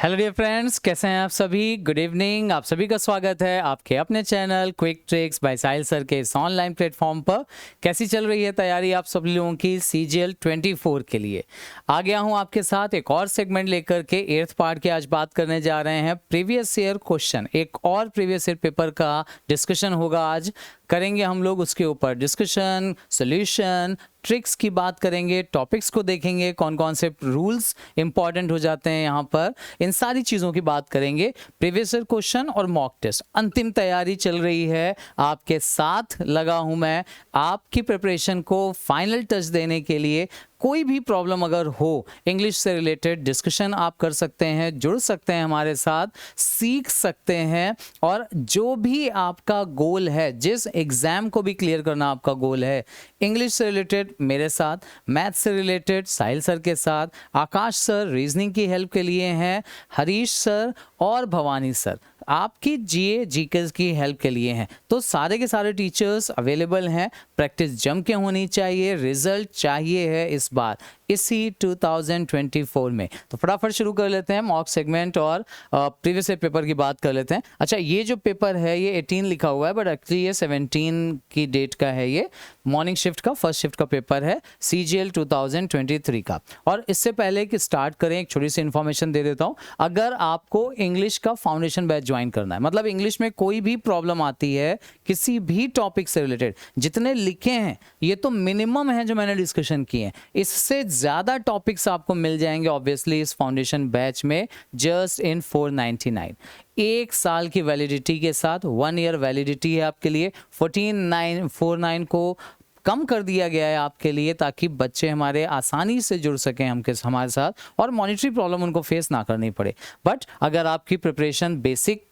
Hello dear friends, कैसे हैं आप सभी। Good evening. आप सभी का स्वागत है आपके अपने चैनल क्विक ट्रिक्स बाय साहिल सर के इस ऑनलाइन प्लेटफॉर्म पर। कैसी चल रही है तैयारी आप सब लोगों की CGL 24 के लिए। आ गया हूं आपके साथ एक और सेगमेंट लेकर के 8th पार्ट के। आज बात करने जा रहे हैं प्रीवियस ईयर क्वेश्चन। एक और प्रीवियस ईयर पेपर का डिस्कशन होगा। आज करेंगे हम लोग उसके ऊपर डिस्कशन, सॉल्यूशन, ट्रिक्स की बात करेंगे, टॉपिक्स को देखेंगे, कौन कौन से रूल्स इंपॉर्टेंट हो जाते हैं यहाँ पर, इन सारी चीज़ों की बात करेंगे। प्रीवियस ईयर क्वेश्चन और मॉक टेस्ट, अंतिम तैयारी चल रही है। आपके साथ लगा हूँ मैं आपकी प्रिपरेशन को फाइनल टच देने के लिए। कोई भी प्रॉब्लम अगर हो, इंग्लिश से रिलेटेड डिस्कशन आप कर सकते हैं, जुड़ सकते हैं हमारे साथ, सीख सकते हैं। और जो भी आपका गोल है, जिस एग्जाम को भी क्लियर करना आपका गोल है, इंग्लिश से रिलेटेड मेरे साथ, मैथ से रिलेटेड साहिल सर के साथ, आकाश सर रीजनिंग की हेल्प के लिए हैं, हरीश सर और भवानी सर आपकी GA GK की हेल्प के लिए हैं। तो सारे के सारे टीचर्स अवेलेबल हैं। प्रैक्टिस जम के होनी चाहिए, रिजल्ट चाहिए है इस बार इसी 2024 में। तो फटाफट शुरू कर लेते हैं मॉक सेगमेंट और प्रीवियस ईयर पेपर की बात कर लेते हैं। अच्छा, ये जो पेपर है ये 18 लिखा हुआ है, बट एक्चुअली ये 17 की डेट का है। ये मॉर्निंग शिफ्ट का फर्स्ट शिफ्ट का पेपर है, CGL 2023 का। और इससे पहले कि स्टार्ट करें, एक छोटी सी इन्फॉर्मेशन दे देता हूँ। अगर आपको इंग्लिश का फाउंडेशन बैच ज्वाइन करना है, मतलब इंग्लिश में कोई भी प्रॉब्लम आती है किसी भी टॉपिक से रिलेटेड, जितने लिखे हैं ये तो मिनिमम है जो मैंने डिस्कशन किए हैं, इससे ज़्यादा टॉपिक्स आपको मिल जाएंगे ऑब्वियसली इस फाउंडेशन बैच में, जस्ट इन 499। एक साल की वैलिडिटी के साथ, 1 ईयर वैलिडिटी है आपके लिए। 14,949 को कम कर दिया गया है आपके लिए, ताकि बच्चे हमारे आसानी से जुड़ सकें हमारे साथ और मॉनिटरी प्रॉब्लम उनको फेस ना करनी पड़े। बट अगर आपकी प्रिपरेशन बेसिक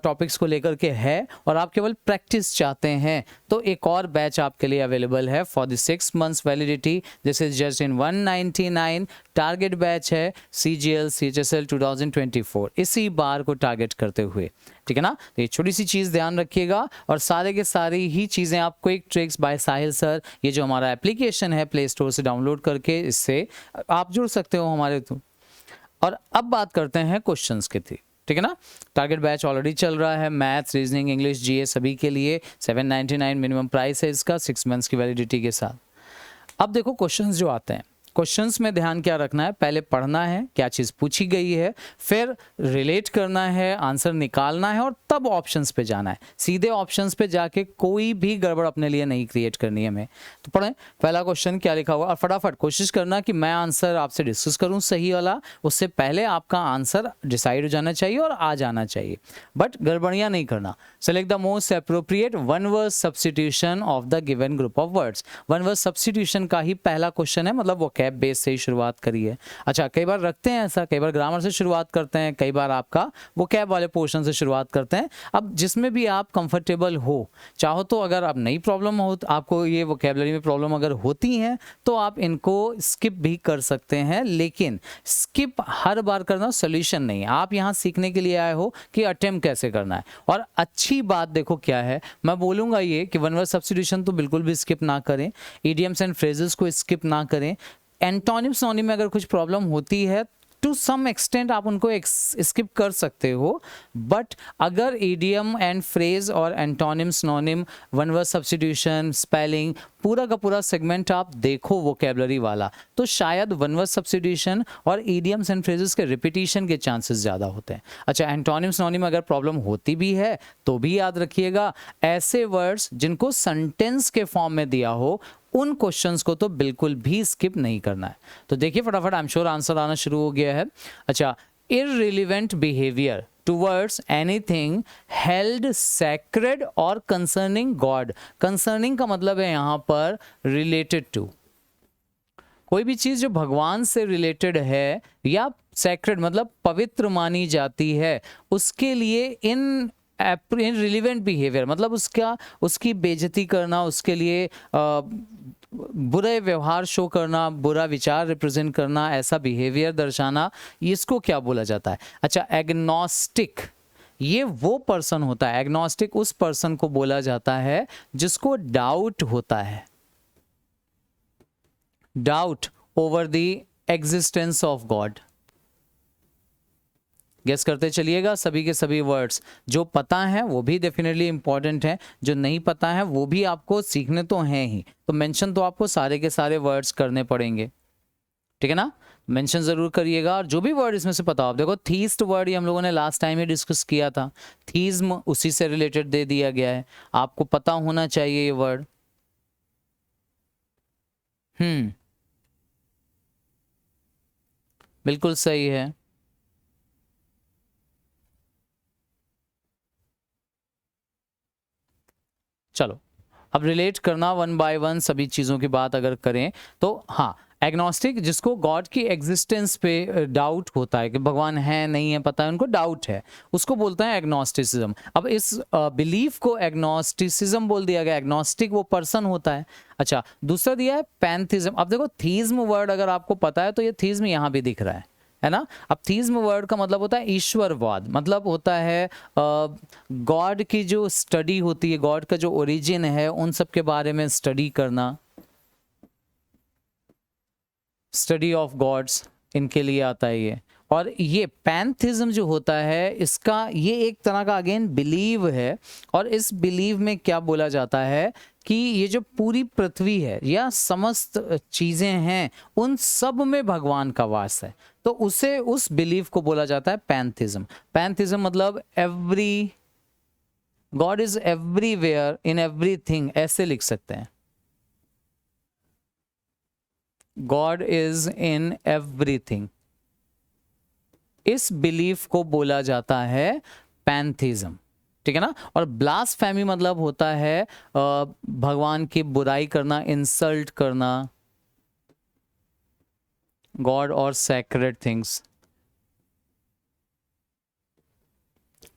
टॉपिक्स को लेकर के है और आप केवल प्रैक्टिस चाहते हैं, तो एक और बैच आपके लिए अवेलेबल है for the 6 months validity. This is just in 199। Target batch है CGL CHSL 2024, इसी बार को टारगेट करते हुए, ठीक है ना। तो ये छोटी सी चीज़ ध्यान रखिएगा। और सारे के सारी ही चीज़ें आप क्विक ट्रिक्स बाय साहिल सर, ये जो हमारा एप्लीकेशन है प्ले स्टोर से डाउनलोड करके इससे आप जुड़ सकते हो हमारे थ्रू। और अब बात करते हैं क्वेश्चंस के थ्रू, ठीक है ना। टारगेट बैच ऑलरेडी चल रहा है, मैथ्स, रीजनिंग, इंग्लिश, GA सभी के लिए। 799 मिनिमम प्राइस है इसका, 6 months की वैलिडिटी के साथ। अब देखो क्वेश्चंस जो आते हैं, क्वेश्चंस में ध्यान क्या रखना है, पहले पढ़ना है क्या चीज़ पूछी गई है, फिर रिलेट करना है, आंसर निकालना है और तब ऑप्शंस पे जाना है। सीधे ऑप्शंस पे जाके कोई भी गड़बड़ अपने लिए नहीं क्रिएट करनी है हमें। तो पढ़ें पहला क्वेश्चन क्या लिखा हुआ, और फटाफट कोशिश करना कि मैं आंसर आपसे डिस्कस करूं सही वाला, उससे पहले आपका आंसर डिसाइड हो जाना चाहिए और आ जाना चाहिए, बट गड़बड़ियां नहीं करना। Select the most appropriate one word substitution of the given group of words. One word substitution का ही पहला क्वेश्चन है, मतलब वो कैब बेस से ही शुरुआत करी है। अच्छा, कई बार रखते हैं ऐसा, कई बार ग्रामर से शुरुआत करते हैं, कई बार आपका वो कैब वाले पोर्शन से शुरुआत करते हैं। अब जिसमें भी आप कंफर्टेबल हो, चाहो तो अगर आप नई प्रॉब्लम हो, आपको ये वोकैबुलरी में प्रॉब्लम अगर होती हैं तो आप इनको स्किप भी कर सकते हैं, लेकिन स्किप हर बार करना सोल्यूशन नहीं है। आप यहाँ सीखने के लिए आए हो कि अटेम्प्ट कैसे करना है। और अच्छी बात देखो क्या है, मैं बोलूँगा ये कि वन वर्ड सब्स्टिट्यूशन तो बिल्कुल भी स्किप ना करें, इडियम्स एंड फ्रेजेस को स्किप ना करें। एंटोनिम सिनोनिम में अगर कुछ प्रॉब्लम होती है टू सम एक्सटेंट आप उनको स्किप कर सकते हो, बट अगर इडियम एंड फ्रेज और antonym synonym, one word substitution, spelling, पूरा का पूरा सेगमेंट आप देखो वोकैबुलरी वाला, तो शायद वन वर्ड सब्स्टिट्यूशन और इडियम्स एंड फ्रेजेस के रिपीटिशन के चांसेस ज़्यादा होते हैं। अच्छा, एंटोनिम सिनोनिम अगर प्रॉब्लम होती भी है तो भी याद रखिएगा, ऐसे वर्ड्स जिनको सेंटेंस के फॉर्म में दिया हो उन क्वेश्चंस को तो बिल्कुल भी स्किप नहीं करना है। तो देखिए फटाफट, आई एम श्योर आंसर आना शुरू हो गया है। अच्छा, irrelevant behaviour towards anything held sacred और कंसर्निंग गॉड। कंसर्निंग का मतलब है यहाँ पर रिलेटेड टू, कोई भी चीज जो भगवान से रिलेटेड है या सैक्रेड मतलब पवित्र मानी जाती है, उसके लिए इन रिलेवेंट बिहेवियर मतलब उसकी बेइज्जती करना, उसके लिए बुरे व्यवहार शो करना, बुरा विचार रिप्रेजेंट करना, ऐसा बिहेवियर दर्शाना, इसको क्या बोला जाता है। अच्छा, एग्नोस्टिक, ये वो पर्सन होता है, एग्नोस्टिक उस पर्सन को बोला जाता है जिसको डाउट होता है, doubt over the existence of God. Guess करते चलिएगा सभी के सभी वर्ड्स। जो पता है वो भी डेफिनेटली इंपॉर्टेंट है, जो नहीं पता है वो भी आपको सीखने तो हैं ही, तो मेंशन तो आपको सारे के सारे वर्ड्स करने पड़ेंगे, ठीक है ना। मेंशन जरूर करिएगा। और जो भी वर्ड इसमें से पता हो, आप देखो थीस्ट वर्ड ये हम लोगों ने लास्ट टाइम ही डिस्कस किया था, थीज्म उसी से रिलेटेड दे दिया गया है, आपको पता होना चाहिए ये वर्ड। बिल्कुल सही है। चलो अब रिलेट करना वन बाय वन सभी चीज़ों की बात अगर करें तो हाँ, एग्नोस्टिक जिसको गॉड की एग्जिस्टेंस पे डाउट होता है कि भगवान है नहीं है पता है, उनको डाउट है, उसको बोलते हैं एग्नोस्टिसिज्म। अब इस बिलीफ को एग्नोस्टिसिज्म बोल दिया गया, एग्नोस्टिक वो पर्सन होता है। अच्छा, दूसरा दिया है पैंथिज्म। अब देखो थीज्म वर्ड अगर आपको पता है तो ये थीज्म यहाँ भी दिख रहा है ना। अब थीज्म वर्ड का मतलब होता है ईश्वरवाद, मतलब होता है गॉड की जो स्टडी होती है, गॉड का जो ओरिजिन है उन सब के बारे में स्टडी करना, स्टडी ऑफ गॉड्स, इनके लिए आता है ये। और ये पैंथिज्म जो होता है इसका ये एक तरह का अगेन बिलीव है, और इस बिलीव में क्या बोला जाता है कि ये जो पूरी पृथ्वी है या समस्त चीजें हैं उन सब में भगवान का वास है, तो उसे उस बिलीव को बोला जाता है पैंथिज्म। पैंथिज्म मतलब every, God is everywhere in everything, ऐसे लिख सकते हैं, गॉड इज इन एवरीथिंग, इस बिलीफ को बोला जाता है पैंथिज्म, ठीक है ना। और ब्लास्फेमी मतलब होता है भगवान की बुराई करना, इंसल्ट करना, गॉड और सैक्रेड थिंग्स,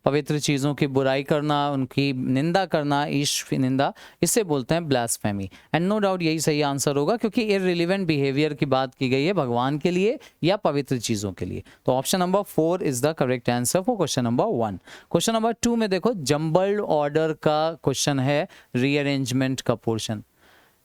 पवित्र चीज़ों की बुराई करना, उनकी निंदा करना, ईश्वर निंदा, इसे बोलते हैं ब्लास्फेमी। एंड नो डाउट यही सही आंसर होगा क्योंकि इररिलेवेंट बिहेवियर की बात की गई है भगवान के लिए या पवित्र चीज़ों के लिए। तो option number 4 is the correct answer for question number 1। Question number 2 में देखो जम्बल्ड ऑर्डर का क्वेश्चन है, रीअरेंजमेंट का पोर्शन,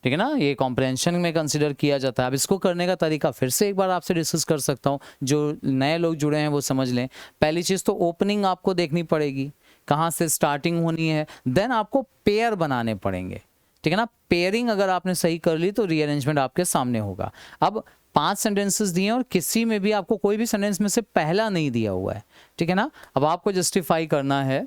ठीक है ना। ये कॉम्प्रहेंशन में कंसिडर किया जाता है। अब इसको करने का तरीका फिर से एक बार आपसे डिस्कस कर सकता हूँ, जो नए लोग जुड़े हैं वो समझ लें। पहली चीज़ तो ओपनिंग आपको देखनी पड़ेगी, कहाँ से स्टार्टिंग होनी है, देन आपको पेयर बनाने पड़ेंगे, ठीक है ना। पेयरिंग अगर आपने सही कर ली तो रीअरेंजमेंट आपके सामने होगा। अब 5 सेंटेंसेस दिए और किसी में भी आपको कोई भी सेंटेंस में से पहला नहीं दिया हुआ है, ठीक है ना। अब आपको जस्टिफाई करना है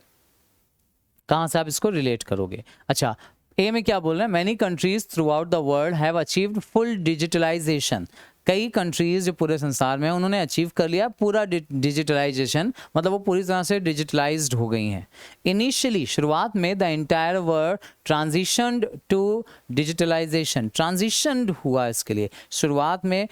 कहाँ से आप इसको रिलेट करोगे। अच्छा, ए में क्या बोल रहे हैं, many countries throughout the world have achieved full digitalization. कई कंट्रीज जो पूरे संसार में उन्होंने अचीव कर लिया पूरा डिजिटलाइजेशन, मतलब वो पूरी तरह से डिजिटलाइज्ड हो गई हैं। इनिशियली शुरुआत में the entire world transitioned to digitalization, transitioned हुआ इसके लिए, शुरुआत में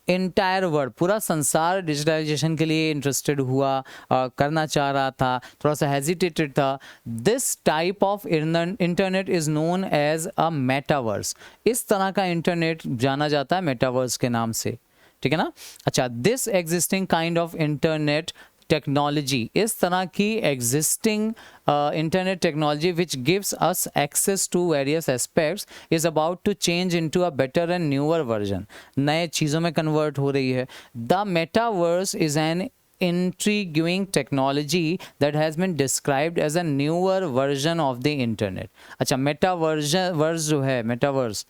एंटायर वर्ल्ड पूरा संसार डिजिटलाइजेशन के लिए इंटरेस्टेड हुआ, करना चाह रहा था, थोड़ा सा हेजिटेटेड था। This type of internet is known as a metaverse, इस तरह का इंटरनेट जाना जाता है मेटावर्स के नाम से, ठीक है ना। अच्छा, this existing kind of internet technology, इस तरह की existing internet technology which gives us access to various aspects is about to change into a better and newer version, नए चीज़ों में कन्वर्ट हो रही है। The metaverse is an intriguing technology that has been described as a newer version of the internet। अच्छा, metaverse जो है, metaverse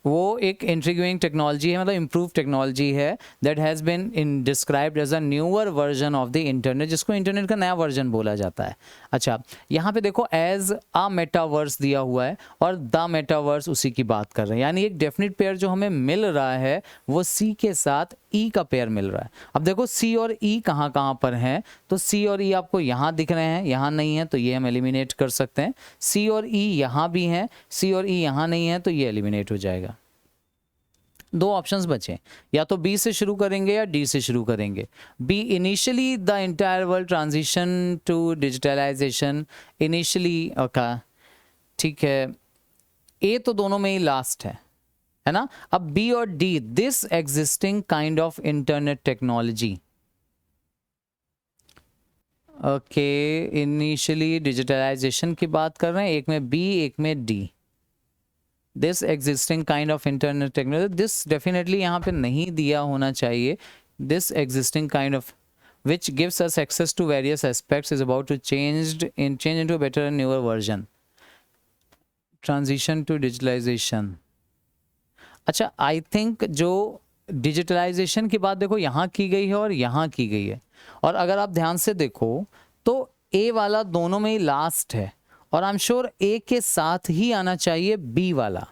वो एक इंट्रिग्यूइंग टेक्नोलॉजी है, मतलब इम्प्रूव टेक्नोलॉजी है, that has been in described as a newer version of the internet, जिसको internet का नया वर्जन बोला जाता है। अच्छा, यहाँ पे देखो एज अ मेटावर्स दिया हुआ है और द मेटावर्स उसी की बात कर रहे हैं, यानी एक डेफिनेट पेयर जो हमें मिल रहा है वो सी के साथ ई का पेयर मिल रहा है। अब देखो सी और ई कहाँ कहाँ पर हैं, तो सी और ई आपको यहाँ दिख रहे हैं, यहाँ नहीं है तो ये हम एलिमिनेट कर सकते हैं। सी और ई यहाँ भी हैं, सी और ई यहाँ नहीं है तो ये एलिमिनेट हो जाएगा। दो ऑप्शंस बचे, या तो बी से शुरू करेंगे या डी से शुरू करेंगे। B, initially the entire world transition to digitalization, initially का ठीक है। ए तो दोनों में ही लास्ट है ना। अब बी और D, this existing kind of internet technology, okay, initially digitalization की बात कर रहे हैं, एक में बी एक में D. This existing kind of internet technology, this definitely यहाँ पे नहीं दिया होना चाहिए, this existing kind of, which gives us access to various aspects is about to change into a better and newer version. Transition to digitalization. अच्छा, I think जो digitalisation की बात देखो यहाँ की गई है और यहाँ की गई है, और अगर आप ध्यान से देखो तो ए वाला दोनों में ही लास्ट है, और आई एम श्योर ए के साथ ही आना चाहिए बी वाला।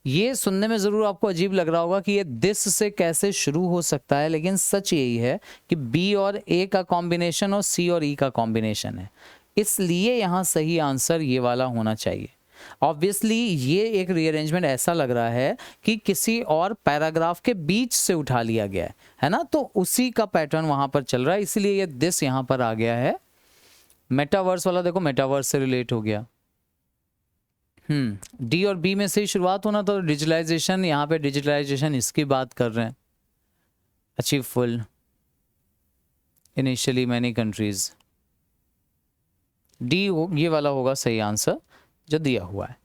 ये सुनने में ज़रूर आपको अजीब लग रहा होगा कि ये दिस से कैसे शुरू हो सकता है, लेकिन सच यही है कि बी और ए का कॉम्बिनेशन और सी और ई का कॉम्बिनेशन है, इसलिए यहाँ सही आंसर ये वाला होना चाहिए। ऑब्वियसली ये एक रीअरेंजमेंट ऐसा लग रहा है कि किसी और पैराग्राफ के बीच से उठा लिया गया है ना, तो उसी का पैटर्न वहाँ पर चल रहा है, इसलिए ये दिस यहाँ पर आ गया है। मेटावर्स वाला देखो मेटावर्स से रिलेट हो गया। डी और बी में से ही शुरुआत होना, तो डिजिटलाइजेशन, यहाँ पे डिजिटलाइजेशन इसकी बात कर रहे हैं। Achieve full initially many countries, D ये वाला होगा सही आंसर जो दिया हुआ है।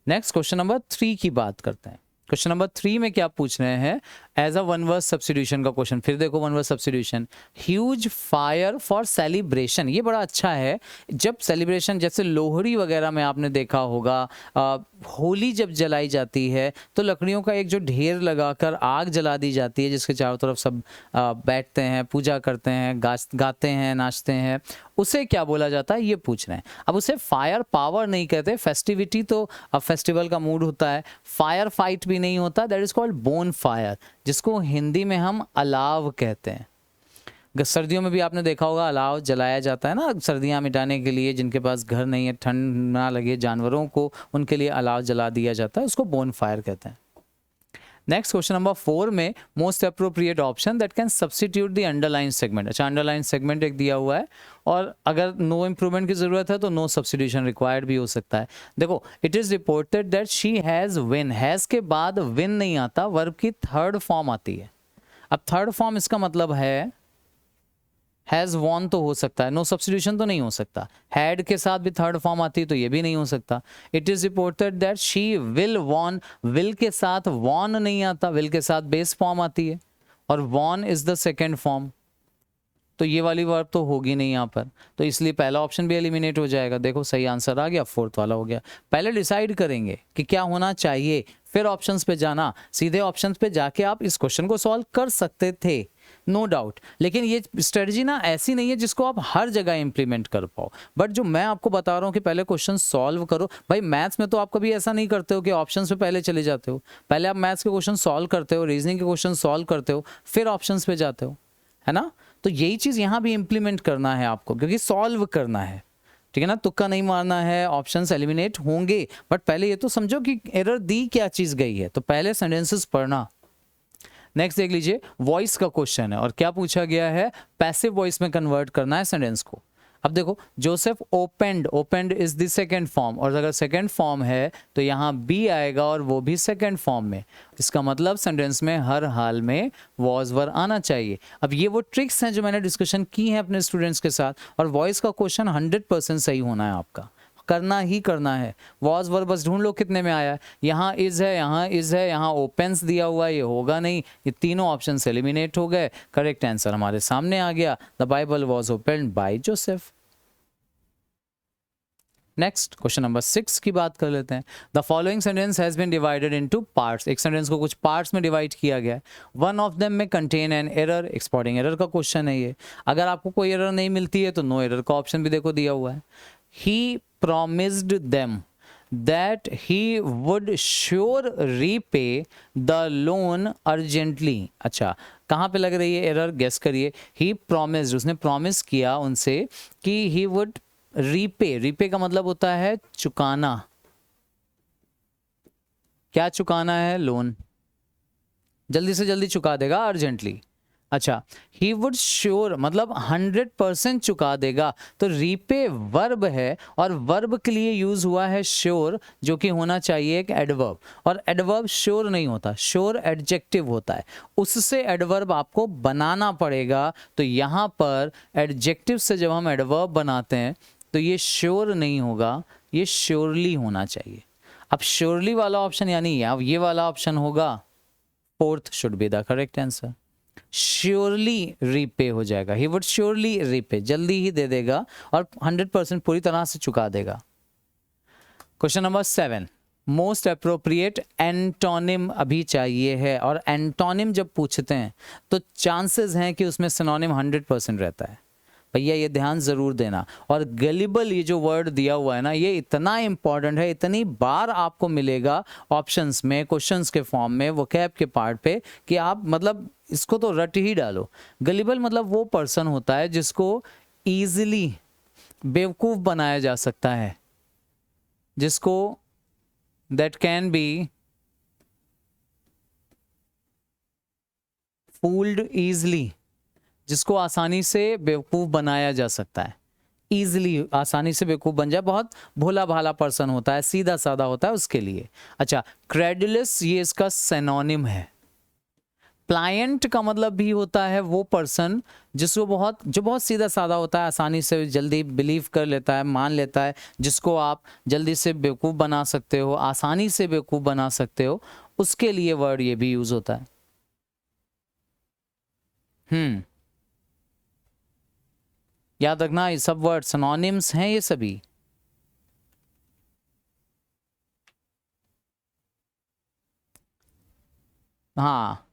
नेक्स्ट क्वेश्चन नंबर 3 की बात करते हैं। क्वेश्चन नंबर 3 में क्या पूछ रहे हैं, as a one word substitution का क्वेश्चन। फिर देखो one word substitution, huge fire for celebration. ये बड़ा अच्छा है, जब सेलिब्रेशन जैसे लोहड़ी वगैरह में आपने देखा होगा, होली जब जलाई जाती है तो लकड़ियों का एक जो ढेर लगाकर आग जला दी जाती है, जिसके चारों तरफ सब बैठते हैं, पूजा करते हैं, गाते हैं, नाचते हैं, उसे क्या बोला जाता है, ये पूछ रहे हैं। अब उसे फायर पावर नहीं कहते, फेस्टिविटी तो अब फेस्टिवल का मूड होता है, फायर फाइट भी नहीं होता, that is called bone fire, जिसको हिंदी में हम अलाव कहते हैं। सर्दियों में भी आपने देखा होगा अलाव जलाया जाता है ना, सर्दियां मिटाने के लिए, जिनके पास घर नहीं है, ठंड ना लगे जानवरों को, उनके लिए अलाव जला दिया जाता है, उसको बोन फायर कहते हैं। नेक्स्ट क्वेश्चन नंबर 4 में most appropriate option that can substitute the underline segment. अच्छा, अंडरलाइन सेगमेंट एक दिया हुआ है, और अगर नो इम्प्रूवमेंट की जरूरत है तो नो सब्स्टिट्यूशन रिक्वायर्ड भी हो सकता है। देखो, it is reported that she has win, has के बाद विन नहीं आता, वर्ब की थर्ड फॉर्म आती है। अब थर्ड फॉर्म इसका मतलब है हैज वॉन तो हो सकता है, नो सब्स्टिट्यूशन तो नहीं हो सकता। हैड के साथ भी थर्ड फॉर्म आती है तो ये भी नहीं हो सकता। It is reported that she will won, will के साथ वॉन नहीं आता, विल के साथ बेस फॉर्म आती है, और won is the second form, तो ये वाली वर्ब तो होगी नहीं यहाँ पर, तो इसलिए पहला ऑप्शन भी एलिमिनेट हो जाएगा। देखो सही आंसर आ गया, फोर्थ वाला हो गया। पहले डिसाइड करेंगे कि क्या होना चाहिए, फिर ऑप्शंस पे जाना। सीधे ऑप्शंस पे जाके आप इस क्वेश्चन को सॉल्व कर सकते थे, नो डाउट, लेकिन ये स्ट्रेटजी ना ऐसी नहीं है जिसको आप हर जगह इंप्लीमेंट कर पाओ। बट जो मैं आपको बता रहा हूँ कि पहले क्वेश्चन सॉल्व करो। भाई मैथ्स में तो आप कभी ऐसा नहीं करते हो कि ऑप्शंस पे पहले चले जाते हो, पहले आप मैथ्स के क्वेश्चन सॉल्व करते हो, रीजनिंग के क्वेश्चन सॉल्व करते हो, फिर ऑप्शंस पे जाते हो, है ना। तो यही चीज़ यहाँ भी इंप्लीमेंट करना है आपको, क्योंकि सॉल्व करना है, ठीक है ना, तुक्का नहीं मारना है। ऑप्शंस एलिमिनेट होंगे, बट पहले ये तो समझो कि एरर दी क्या चीज़ गई है, तो पहले सेंटेंसेस पढ़ना। नेक्स्ट देख लीजिए, वॉइस का क्वेश्चन है, और क्या पूछा गया है, पैसिव वॉइस में कन्वर्ट करना है सेंटेंस को। अब देखो, Joseph opened, opened is the second form, और अगर सेकेंड फॉर्म है तो यहाँ बी आएगा, और वो भी सेकेंड फॉर्म में। इसका मतलब सेंटेंस में हर हाल में वॉज वर आना चाहिए। अब ये वो ट्रिक्स हैं जो मैंने डिस्कशन की हैं अपने स्टूडेंट्स के साथ, और वॉइस का क्वेश्चन 100% सही होना है आपका, करना ही करना है। वॉज वर बस ढूंढ लो कितने में आया है, यहाँ इज है, यहाँ इज है, यहाँ ओपेंस दिया हुआ है, ये होगा नहीं, ये तीनों ऑप्शन एलिमिनेट हो गए। करेक्ट आंसर हमारे सामने आ गया, the Bible was opened by Joseph. Next question number 6 की बात कर लेते हैं। The following sentence has been divided into parts. एक सेंटेंस को कुछ पार्ट्स में डिवाइड किया गया है। वन ऑफ देम में contain an error, spotting error का क्वेश्चन है ये। अगर आपको कोई एरर नहीं मिलती है तो नो एरर का ऑप्शन भी देखो दिया हुआ है। ही promised them that he would sure repay the loan urgently। अच्छा, कहाँ पे लग रही है एरर, गेस करिए। he promised, उसने प्रॉमिस किया उनसे कि he would repay, repay का मतलब होता है चुकाना। क्या चुकाना है, लोन, जल्दी से जल्दी चुका देगा, अर्जेंटली। अच्छा, ही वुड श्योर मतलब 100% चुका देगा, तो रीपे वर्ब है, और वर्ब के लिए यूज हुआ है श्योर, जो कि होना चाहिए एक एडवर्ब, और एडवर्ब श्योर नहीं होता, श्योर एडजेक्टिव होता है, उससे एडवर्ब आपको बनाना पड़ेगा। तो यहाँ पर एडजेक्टिव से जब हम एडवर्ब बनाते हैं तो ये श्योर नहीं होगा, ये श्योरली होना चाहिए। अब श्योरली वाला ऑप्शन यानी ये वाला ऑप्शन होगा, fourth should be the correct answer. Surely repay हो जाएगा, ही वुड श्योरली रीपे, जल्दी ही दे देगा और 100% पूरी तरह से चुका देगा। Question number 7, most appropriate antonym अभी चाहिए है, और एंटोनिम जब पूछते हैं तो चांसेस हैं कि उसमें सिनोनिम 100% रहता है, भैया ये ध्यान जरूर देना। और गलिबल ये जो वर्ड दिया हुआ है ना, ये इतना इंपॉर्टेंट है, इतनी बार आपको मिलेगा ऑप्शंस में, क्वेश्चंस के फॉर्म में, वोकैब के पार्ट पे, कि आप मतलब इसको तो रट ही डालो। गलिबल मतलब वो पर्सन होता है जिसको इजीली बेवकूफ बनाया जा सकता है, जिसको that can be fooled easily, जिसको आसानी से बेवकूफ बनाया जा सकता है, इजीली आसानी से बेवकूफ बन जाए, बहुत भोला भाला पर्सन होता है, सीधा साधा होता है, उसके लिए। अच्छा, क्रेडुलस ये इसका सिनोनिम है। प्लायंट का मतलब भी होता है वो पर्सन जिसको जो बहुत सीधा साधा होता है, आसानी से जल्दी बिलीव कर लेता है, मान लेता है, जिसको आप जल्दी से बेवकूफ बना सकते हो, आसानी से बेवकूफ बना सकते हो, उसके लिए वर्ड ये भी यूज होता है। याद रखना, ये सब वर्ड सिनोनिम्स हैं ये सभी। हाँ,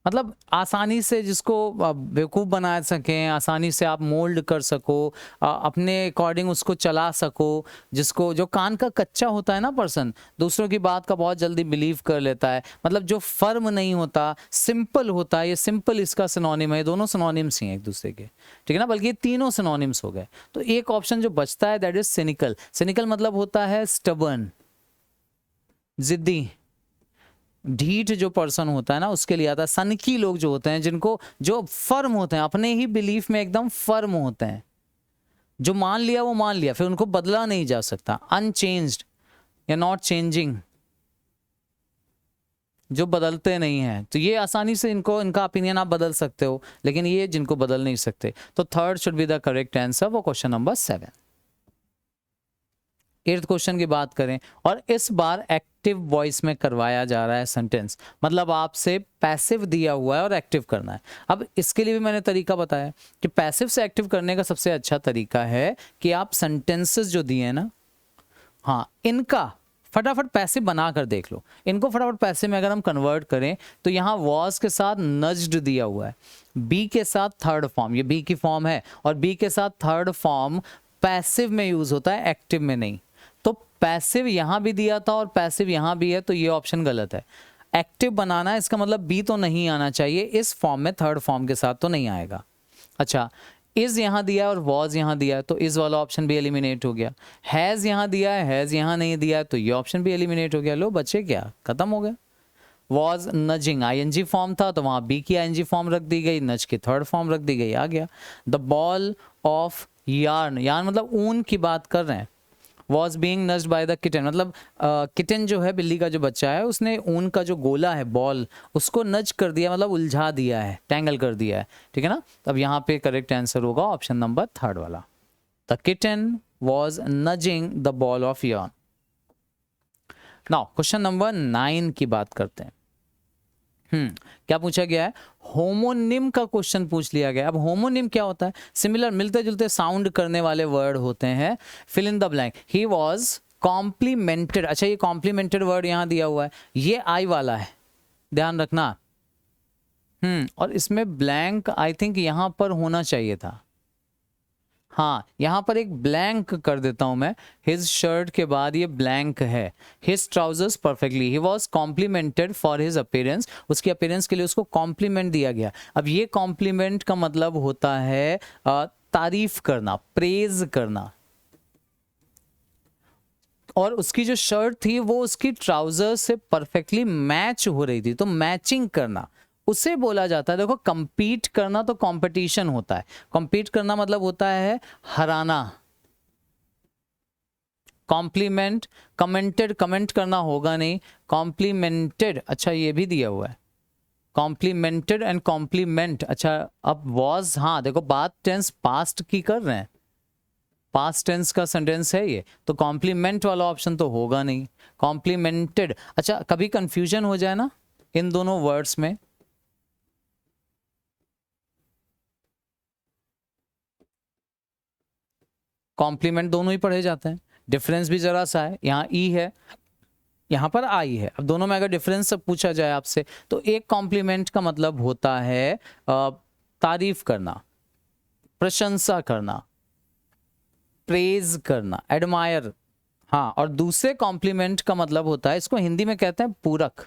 मतलब आसानी से जिसको बेवकूफ़ बना सकें, आसानी से आप मोल्ड कर सको, अपने अकॉर्डिंग उसको चला सको, जिसको जो कान का कच्चा होता है ना पर्सन, दूसरों की बात का बहुत जल्दी बिलीव कर लेता है, मतलब जो फर्म नहीं होता, सिंपल होता है, ये सिंपल इसका सिनोनिम है। दोनों सिनोनिम्स ही हैं एक दूसरे के, ठीक है ना, बल्कि तीनों सिनोनिम्स हो गए। तो एक ऑप्शन जो बचता है दैट इज सिनिकल। सिनिकल मतलब होता है स्टबर्न, जिद्दी, ढीठ जो पर्सन होता है ना, उसके लिए आता है। सनकी लोग जो होते हैं, जिनको जो फर्म होते हैं, अपने ही बिलीफ में एकदम फर्म होते हैं, जो मान लिया वो मान लिया, फिर उनको बदला नहीं जा सकता, अनचेंज्ड या नॉट चेंजिंग, जो बदलते नहीं हैं। तो ये आसानी से इनका ओपिनियन आप बदल सकते हो, लेकिन ये जिनको बदल नहीं सकते। तो third should be the correct answer for question number 7। 8th question की बात करें, और इस बार एक्टिव वॉइस में करवाया जा रहा है सेंटेंस, मतलब आपसे पैसिव दिया हुआ है और एक्टिव करना है। अब इसके लिए भी मैंने तरीका बताया कि पैसिव से एक्टिव करने का सबसे अच्छा तरीका है कि आप सेंटेंसेस जो दिए हैं ना, हाँ, इनका फटाफट पैसिव बना कर देख लो। इनको फटाफट पैसिव में अगर हम कन्वर्ट करें तो यहाँ वॉज के साथ नज्ड दिया हुआ है, बी के साथ थर्ड फॉर्म, ये बी की फॉर्म है, और बी के साथ थर्ड फॉर्म पैसिव में यूज होता है, एक्टिव में नहीं। तो पैसिव यहां भी दिया था और पैसिव यहां भी है, तो ये ऑप्शन गलत है। एक्टिव बनाना है, इसका मतलब बी तो नहीं आना चाहिए इस फॉर्म में, थर्ड फॉर्म के साथ तो नहीं आएगा। अच्छा, इज यहां दिया है और वॉज यहां दिया है, तो इज वाला ऑप्शन भी एलिमिनेट हो गया। हैज यहां दिया है, हैज यहां नहीं दिया है, तो ये ऑप्शन भी एलिमिनेट हो गया। लो बच्चे, क्या खत्म हो गया। वॉज नजिंग आईएनजी फॉर्म था, तो वहां बी की आईएनजी फॉर्म रख दी गई, नज की थर्ड फॉर्म रख दी गई, आ गया। The ball of yarn, yarn मतलब ऊन की बात कर रहे हैं। Was being nudged by the kitten, मतलब किटन जो है, बिल्ली का जो बच्चा है, उसने ऊन का जो गोला है, बॉल, उसको नज कर दिया, मतलब उलझा दिया है, टैंगल कर दिया है, ठीक है ना। तब यहाँ पे करेक्ट आंसर होगा ऑप्शन नंबर थर्ड वाला, the kitten was nudging the ball of yarn. Now question number 9 की बात करते हैं। क्या पूछा गया है, होमोनिम का क्वेश्चन पूछ लिया गया। अब होमोनिम क्या होता है, सिमिलर, मिलते जुलते साउंड करने वाले वर्ड होते हैं। Fill in the blank, he was complimented. अच्छा, ये कॉम्प्लीमेंटेड वर्ड यहां दिया हुआ है, ये आई वाला है, ध्यान रखना। और इसमें ब्लैंक आई थिंक यहां पर होना चाहिए था, हाँ, यहां पर एक ब्लैंक कर देता हूं मैं, हिज शर्ट के बाद ये ब्लैंक है। His trousers perfectly, he was complimented for his appearance, उसकी अपीयरेंस के लिए उसको कॉम्प्लीमेंट दिया गया। अब ये कॉम्प्लीमेंट का मतलब होता है तारीफ करना, प्रेज करना, और उसकी जो शर्ट थी वो उसकी ट्राउजर से परफेक्टली मैच हो रही थी, तो मैचिंग करना उसे बोला जाता है। देखो, कंपीट करना तो कंपटीशन होता है, कंपीट करना मतलब होता है हराना। कॉम्प्लीमेंट, कमेंटेड, कमेंट करना होगा नहीं, कॉम्प्लीमेंटेड। अच्छा, ये भी दिया हुआ है, कॉम्प्लीमेंटेड एंड कॉम्प्लीमेंट। अच्छा, अब वॉज, हाँ देखो, बात टेंस पास्ट की कर रहे हैं, पास्ट टेंस का सेंटेंस है ये, तो कॉम्प्लीमेंट वाला ऑप्शन तो होगा नहीं, कॉम्प्लीमेंटेड। अच्छा, कभी कंफ्यूजन हो जाए ना इन दोनों वर्ड्स में, कॉम्प्लीमेंट दोनों ही पढ़े जाते हैं, डिफरेंस भी जरा सा है, यहाँ ई है, यहाँ पर आई है। अब दोनों में अगर डिफरेंस पूछा जाए आपसे तो एक कॉम्प्लीमेंट का मतलब होता है तारीफ करना, प्रशंसा करना, प्रेज करना, एडमायर। हाँ, और दूसरे कॉम्प्लीमेंट का मतलब होता है, इसको हिंदी में कहते हैं पूरक,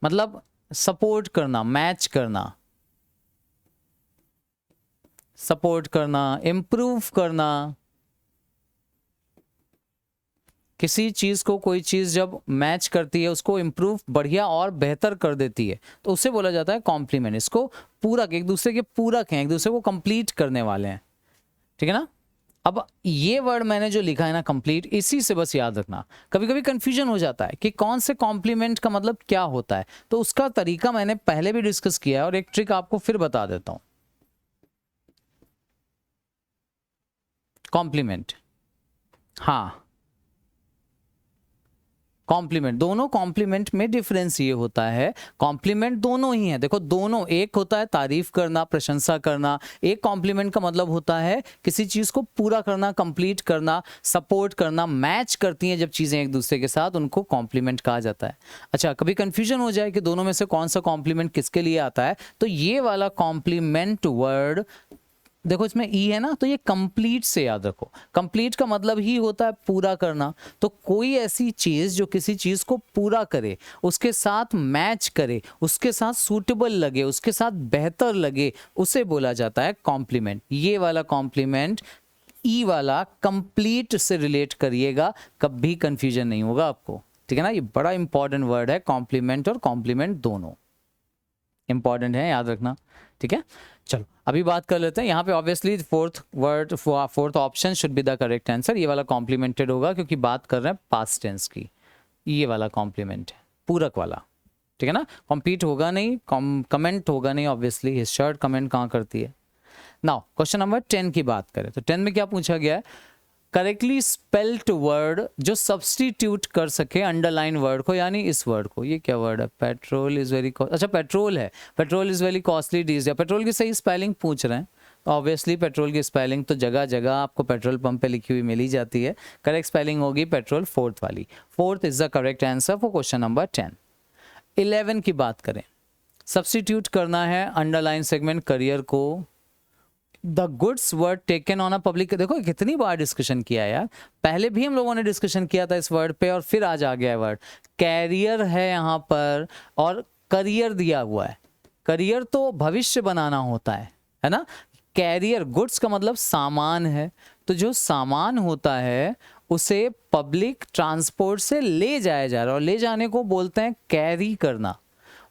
मतलब सपोर्ट करना, मैच करना, सपोर्ट करना, इम्प्रूव करना। किसी चीज को कोई चीज जब मैच करती है, उसको इम्प्रूव, बढ़िया और बेहतर कर देती है, तो उसे बोला जाता है कॉम्प्लीमेंट। इसको पूरक, एक दूसरे के पूरक हैं, एक दूसरे को कंप्लीट करने वाले हैं, ठीक है ना। अब ये वर्ड मैंने जो लिखा है ना कंप्लीट, इसी से बस याद रखना। कभी कभी कंफ्यूजन हो जाता है कि कौन से कॉम्प्लीमेंट का मतलब क्या होता है, तो उसका तरीका मैंने पहले भी डिस्कस किया है और एक ट्रिक आपको फिर बता देता हूं। कॉम्प्लीमेंट, हाँ कॉम्प्लीमेंट, दोनों कॉम्प्लीमेंट में डिफरेंस ये होता है, कॉम्प्लीमेंट दोनों ही है। देखो दोनों, एक होता है तारीफ करना, प्रशंसा करना, एक कॉम्प्लीमेंट का मतलब होता है किसी चीज को पूरा करना, कंप्लीट करना, सपोर्ट करना, मैच करती हैं जब चीजें एक दूसरे के साथ, उनको कॉम्प्लीमेंट कहा जाता है। अच्छा, कभी कंफ्यूजन हो जाए कि दोनों में से कौन सा कॉम्प्लीमेंट किसके लिए आता है, तो ये वाला कॉम्प्लीमेंट वर्ड देखो, इसमें ई है ना, तो ये कंप्लीट से याद रखो। कंप्लीट का मतलब ही होता है पूरा करना। तो कोई ऐसी चीज जो किसी चीज को पूरा करे, उसके साथ मैच करे, उसके साथ सूटेबल लगे, उसके साथ बेहतर लगे, उसे बोला जाता है कॉम्प्लीमेंट। ये वाला कॉम्प्लीमेंट ई वाला कंप्लीट से रिलेट करिएगा, कभी कंफ्यूजन नहीं होगा आपको, ठीक है ना। ये बड़ा इंपॉर्टेंट वर्ड है, कॉम्प्लीमेंट और कॉम्प्लीमेंट दोनों इंपॉर्टेंट है, याद रखना, ठीक है। चलो अभी बात कर लेते हैं यहाँ पे। Obviously fourth option should be the correct answer. ये वाला कॉम्प्लीमेंटेड होगा क्योंकि बात कर रहे हैं पास्ट टेंस की। ये वाला कॉम्प्लीमेंट है, पूरक वाला, ठीक है ना। कॉम्पीट होगा नहीं, कमेंट होगा नहीं, ऑब्वियसली हिज शर्ट कमेंट कहाँ करती है। नाउ क्वेश्चन नंबर 10 की बात करें तो 10 में क्या पूछा गया है, करेक्टली स्पेल्ड वर्ड जो सब्सटीट्यूट कर सके अंडरलाइन वर्ड को, यानी इस वर्ड को। ये क्या वर्ड है, पेट्रोल इज वेरी, अच्छा पेट्रोल है, petrol is very costly diesel. Petrol की सही स्पेलिंग पूछ रहे हैं, तो ऑब्वियसली पेट्रोल की स्पेलिंग तो जगह जगह आपको पेट्रोल पंप पे लिखी हुई मिल ही जाती है। करेक्ट स्पेलिंग होगी पेट्रोल, फोर्थ वाली, fourth is the correct answer for question number 10। 11 की बात करें, सब्सटीट्यूट करना है अंडरलाइन सेगमेंट करियर को, the goods word taken on a public. देखो कितनी बार डिस्कशन किया है यार, पहले भी हम लोगों ने डिस्कशन किया था इस वर्ड पे और फिर आज आ गया है वर्ड। कैरियर है यहाँ पर और करियर दिया हुआ है। करियर तो भविष्य बनाना होता है ना। कैरियर, गुड्स का मतलब सामान है, तो जो सामान होता है उसे पब्लिक ट्रांसपोर्ट से ले जाया जा रहा है और ले जाने को बोलते हैं कैरी करना।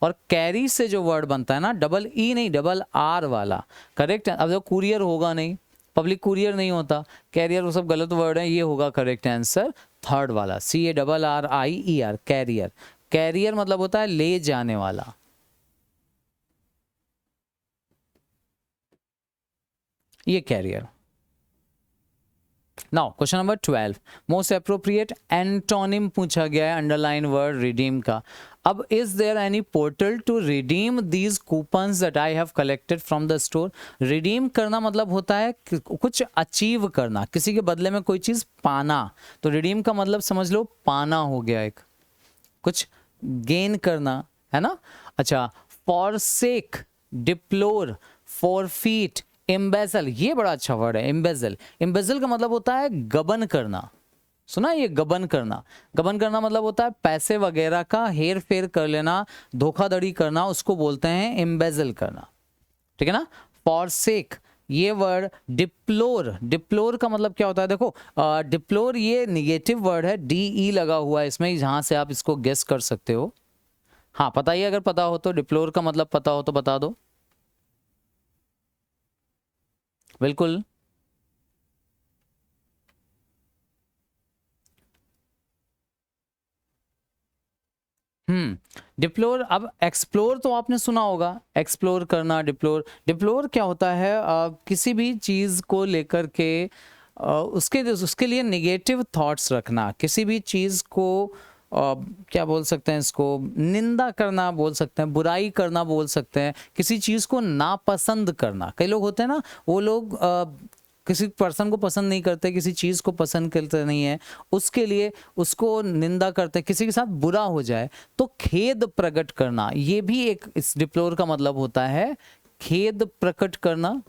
और कैरी से जो वर्ड बनता है ना, डबल ई नहीं, डबल आर वाला, करेक्ट। अब जो कुरियर होगा नहीं, पब्लिक कुरियर नहीं होता, कैरियर, वो सब गलत वर्ड है, ये होगा करेक्ट आंसर थर्ड वाला, CARRIER, कैरियर। कैरियर मतलब होता है ले जाने वाला। ये carrier. Now question number 12, most appropriate antonym पूछा गया है अंडरलाइन वर्ड रिडीम का। अब is there any portal to redeem these coupons that I have collected from the store. Redeem करना मतलब होता है कुछ अचीव करना, किसी के बदले में कोई चीज पाना। तो रिडीम का मतलब समझ लो पाना हो गया, एक कुछ गेन करना, है ना। अच्छा, फॉरसेक, डिप्लोर, फॉरफीट, एम्बेजल, ये बड़ा अच्छा वर्ड है एम्बेजल। एम्बेजल का मतलब होता है गबन करना, सुना ये, गबन करना। गबन करना मतलब होता है पैसे वगैरह का हेर फेर कर लेना, धोखाधड़ी करना, उसको बोलते हैं एम्बेजल करना, ठीक है ना। फॉरसेक ये वर्ड, डिप्लोर, डिप्लोर का मतलब क्या होता है, देखो डिप्लोर ये निगेटिव वर्ड है, DE लगा हुआ है इसमें, जहां से आप इसको गेस कर सकते हो। हाँ बताइए अगर पता हो तो, डिप्लोर का मतलब पता हो तो बता दो। बिल्कुल, डिप्लोर। अब एक्सप्लोर तो आपने सुना होगा, एक्सप्लोर करना, डिप्लोर। डिप्लोर क्या होता है, किसी भी चीज को लेकर के उसके लिए नेगेटिव थॉट्स रखना, किसी भी चीज को क्या बोल सकते हैं इसको, निंदा करना बोल सकते हैं, बुराई करना बोल सकते हैं, किसी चीज को नापसंद करना। कई लोग होते हैं ना, वो लोग किसी पर्सन को पसंद नहीं करते, किसी चीज को पसंद करते नहीं है, उसके लिए उसको निंदा करते, किसी के साथ बुरा हो जाए तो खेद प्रकट करना, ये भी एक इस डिप्लोर का मतलब होता है, खेद प्रकट करना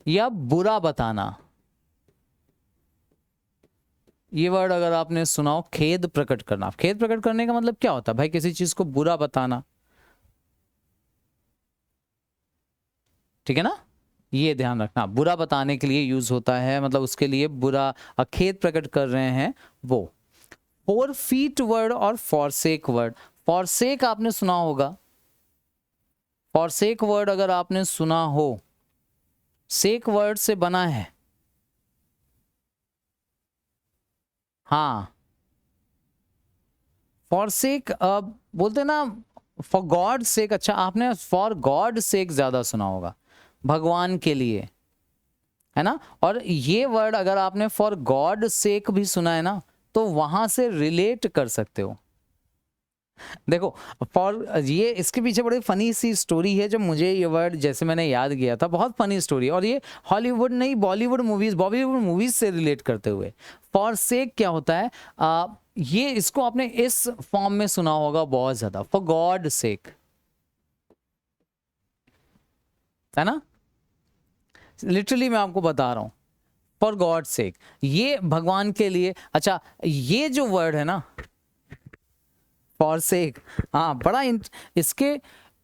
या बुरा बताना। ये वर्ड अगर आपने सुना हो, खेद प्रकट करना, खेद प्रकट करने का मतलब क्या होता है भाई? किसी चीज को बुरा बताना, ठीक है ना, ये ध्यान रखना, बुरा बताने के लिए यूज होता है, मतलब उसके लिए बुरा खेद प्रकट कर रहे हैं वो। फॉरफीट वर्ड और फॉरसेक वर्ड, फॉरसेक आपने सुना होगा, फॉरसेक वर्ड अगर आपने सुना हो, सेक वर्ड से बना है, हाँ, फॉरसेक बोलते ना, फॉर गॉड सेक, अच्छा आपने फॉर गॉड सेक ज्यादा सुना होगा, भगवान के लिए, है ना। और ये वर्ड अगर आपने फॉर गॉड सेक भी सुना है ना, तो वहां से रिलेट कर सकते हो। देखो फॉर ये, इसके पीछे बड़ी फनी सी स्टोरी है, जो मुझे ये वर्ड जैसे मैंने याद किया था, बहुत फनी स्टोरी, और ये हॉलीवुड नहीं, बॉलीवुड मूवीज, बॉलीवुड मूवीज से रिलेट करते हुए। फॉर सेक क्या होता है, ये इसको आपने इस फॉर्म में सुना होगा बहुत ज्यादा, फॉर गॉड सेक, है ना, लिटरली मैं आपको बता रहा हूं, फॉर गॉड सेक, ये भगवान के लिए। अच्छा ये जो वर्ड है ना फॉरसेक, हाँ बड़ा इसके,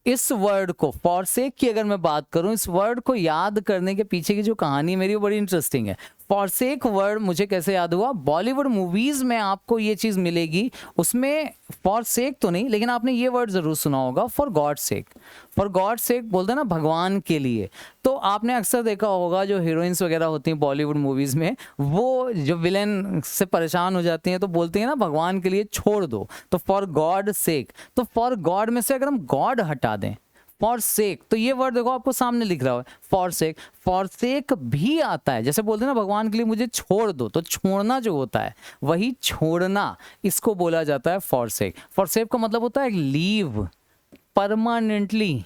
इस वर्ड को फॉरसेक की अगर मैं बात करूं, इस वर्ड को याद करने के पीछे की जो कहानी मेरी वो बड़ी इंटरेस्टिंग है। फॉरसेक वर्ड मुझे कैसे याद हुआ, बॉलीवुड मूवीज में आपको ये चीज मिलेगी, उसमें फॉरसेक तो नहीं, लेकिन आपने ये वर्ड जरूर सुना होगा, for God sake. For God sake बोलते हैं ना, भगवान के लिए। तो आपने अक्सर देखा होगा जो हीरोइंस वगैरह होती हैं बॉलीवुड मूवीज में, वो जो विलेन से परेशान हो जाती हैं तो बोलती हैं ना भगवान के लिए छोड़ दो, तो फॉर गॉड सेक। तो फॉर गॉड में से अगर हम गॉड हटा दें, फॉर सेक, तो ये वर्ड देखो आपको सामने लिख रहा है, फॉर सेक। फॉर सेक भी आता है, जैसे बोलते हैं ना भगवान के लिए मुझे छोड़ दो, तो छोड़ना जो होता है वही छोड़ना, इसको बोला जाता है फॉर सेक। फॉर सेक का मतलब होता है लीव परमानेंटली,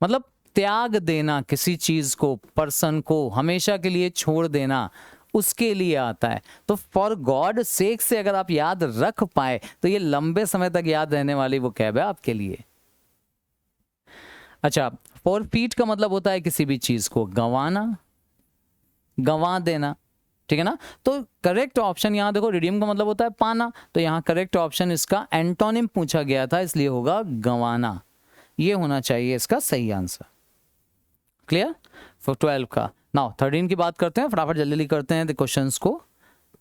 मतलब त्याग देना किसी चीज को, पर्सन को हमेशा के लिए छोड़ देना, उसके लिए आता है। तो फॉर गॉड सेक से अगर आप याद रख पाए तो ये लंबे समय तक याद रहने वाली वो कैब है आपके लिए। अच्छा, फॉरफीट का मतलब होता है किसी भी चीज को गंवाना, गंवा देना, ठीक है ना। तो करेक्ट ऑप्शन यहां देखो, रिडीम का मतलब होता है पाना, तो यहां करेक्ट ऑप्शन इसका एंटोनिम पूछा गया था, इसलिए होगा गंवाना, ये होना चाहिए इसका सही आंसर। क्लियर फॉर 12 का। नाउ 13 की बात करते हैं, फटाफट जल्दी जल्दी करते हैं क्वेश्चंस को।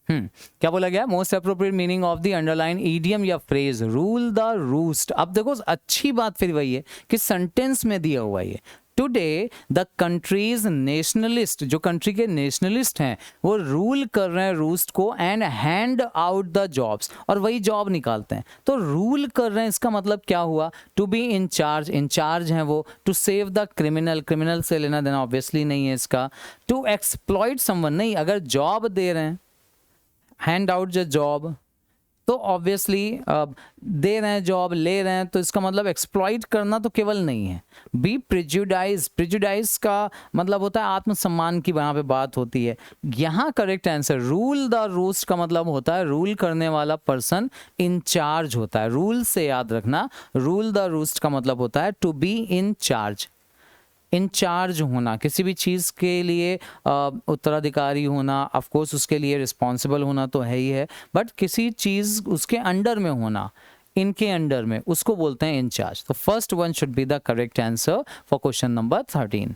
क्या बोला गया, most appropriate meaning of the underline idiom या फ्रेज, रूल द रूस्ट। अब देखो अच्छी बात फिर वही है कि सेंटेंस में दिया हुआ है, टुडे द कंट्रीज नेशनलिस्ट, जो कंट्री के नेशनलिस्ट हैं वो रूल कर रहे हैं रूस्ट को, and hand out the jobs, और वही जॉब निकालते हैं। तो रूल कर रहे हैं इसका मतलब क्या हुआ, to be in charge, in charge हैं वो, to save the criminal, criminal से लेना देना ऑब्वियसली नहीं है इसका, टू एक्सप्लॉइट समवन नहीं, अगर जॉब दे रहे हैं, हैंड आउट द जॉब, तो ऑब्वियसली दे रहे हैं जॉब, ले रहे हैं, तो इसका मतलब एक्सप्लॉइट करना तो केवल नहीं है। बी प्रिजुडाइज, प्रिजुडाइज का मतलब होता है आत्मसम्मान की वहां पे बात होती है। यहाँ correct answer rule the roost का मतलब होता है रूल करने वाला पर्सन इंचार्ज होता है, रूल से याद रखना, रूल द रूस्ट का मतलब होता है to be in charge, in charge होना, किसी भी चीज़ के लिए उत्तराधिकारी होना, ऑफ कोर्स उसके लिए रिस्पॉन्सिबल होना तो है ही है, बट किसी चीज़ उसके अंडर में होना, इनके अंडर में, उसको बोलते हैं इंचार्ज। तो first one should be the correct answer for question number 13।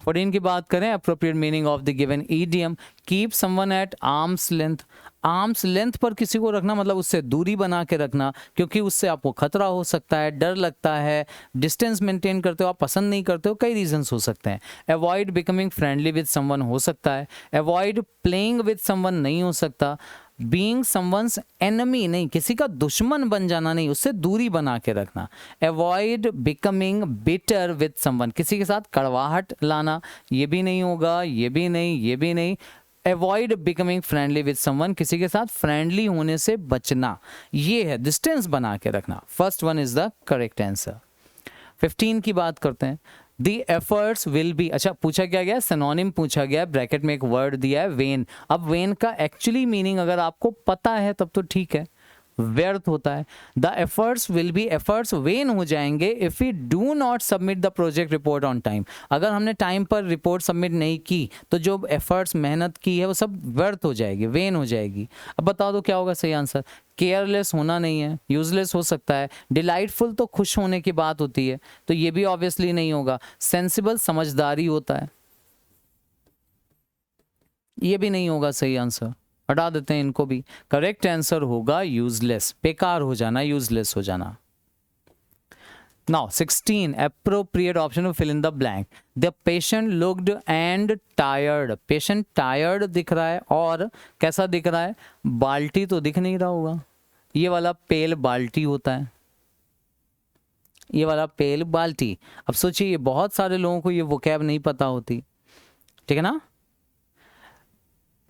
14 की बात करें, appropriate meaning of the given idiom, keep someone eight arms length. Arms length पर किसी को रखना मतलब उससे दूरी बना के रखना, क्योंकि उससे आपको खतरा हो सकता है, डर लगता है, डिस्टेंस मेंटेन करते हो, आप पसंद नहीं करते हो, कई रीजंस हो सकते हैं। Avoid becoming friendly with someone हो सकता है, अवॉइड प्लेइंग विद समवन नहीं हो सकता, बीइंग समवन्स एनिमी नहीं, किसी का दुश्मन बन जाना नहीं, उससे दूरी बना के रखना, avoid becoming bitter with someone, किसी के साथ कड़वाहट लाना, ये भी नहीं होगा, ये भी नहीं, ये भी नहीं। Avoid becoming friendly with someone, किसी के साथ फ्रेंडली होने से बचना, ये है डिस्टेंस बना के रखना। First one is the correct answer. 15 की बात करते हैं। द एफर्ट्स विल बी, अच्छा पूछा क्या गया, सिनोनिम पूछा गया, ब्रैकेट में एक वर्ड दिया है वेन। अब वेन का एक्चुअली मीनिंग अगर आपको पता है तब तो ठीक है, व्यर्थ होता है। The efforts will be, efforts vain हो जाएंगे if we do not submit the project report on time. अगर हमने टाइम पर रिपोर्ट सबमिट नहीं की तो जो एफर्ट्स मेहनत की है वो सब व्यर्थ हो जाएगी, वेन हो जाएगी। अब बता दो क्या होगा सही आंसर। केयरलेस होना नहीं है, यूजलेस हो सकता है। डिलाइटफुल तो खुश होने की बात होती है, तो ये भी ऑब्वियसली नहीं होगा। सेंसिबल समझदारी होता है, ये भी नहीं होगा सही आंसर, हटा देते हैं इनको भी। करेक्ट आंसर होगा यूजलेस, बेकार हो जाना, यूजलेस हो जाना। Now 16 appropriate option to fill in the blank. The patient looked and tired. Patient tired दिख रहा है और कैसा दिख रहा है, बाल्टी तो दिख नहीं रहा होगा, ये वाला पेल बाल्टी होता है, ये वाला पेल बाल्टी। अब सोचिए बहुत सारे लोगों को ये वोकैब नहीं पता होती, ठीक है ना।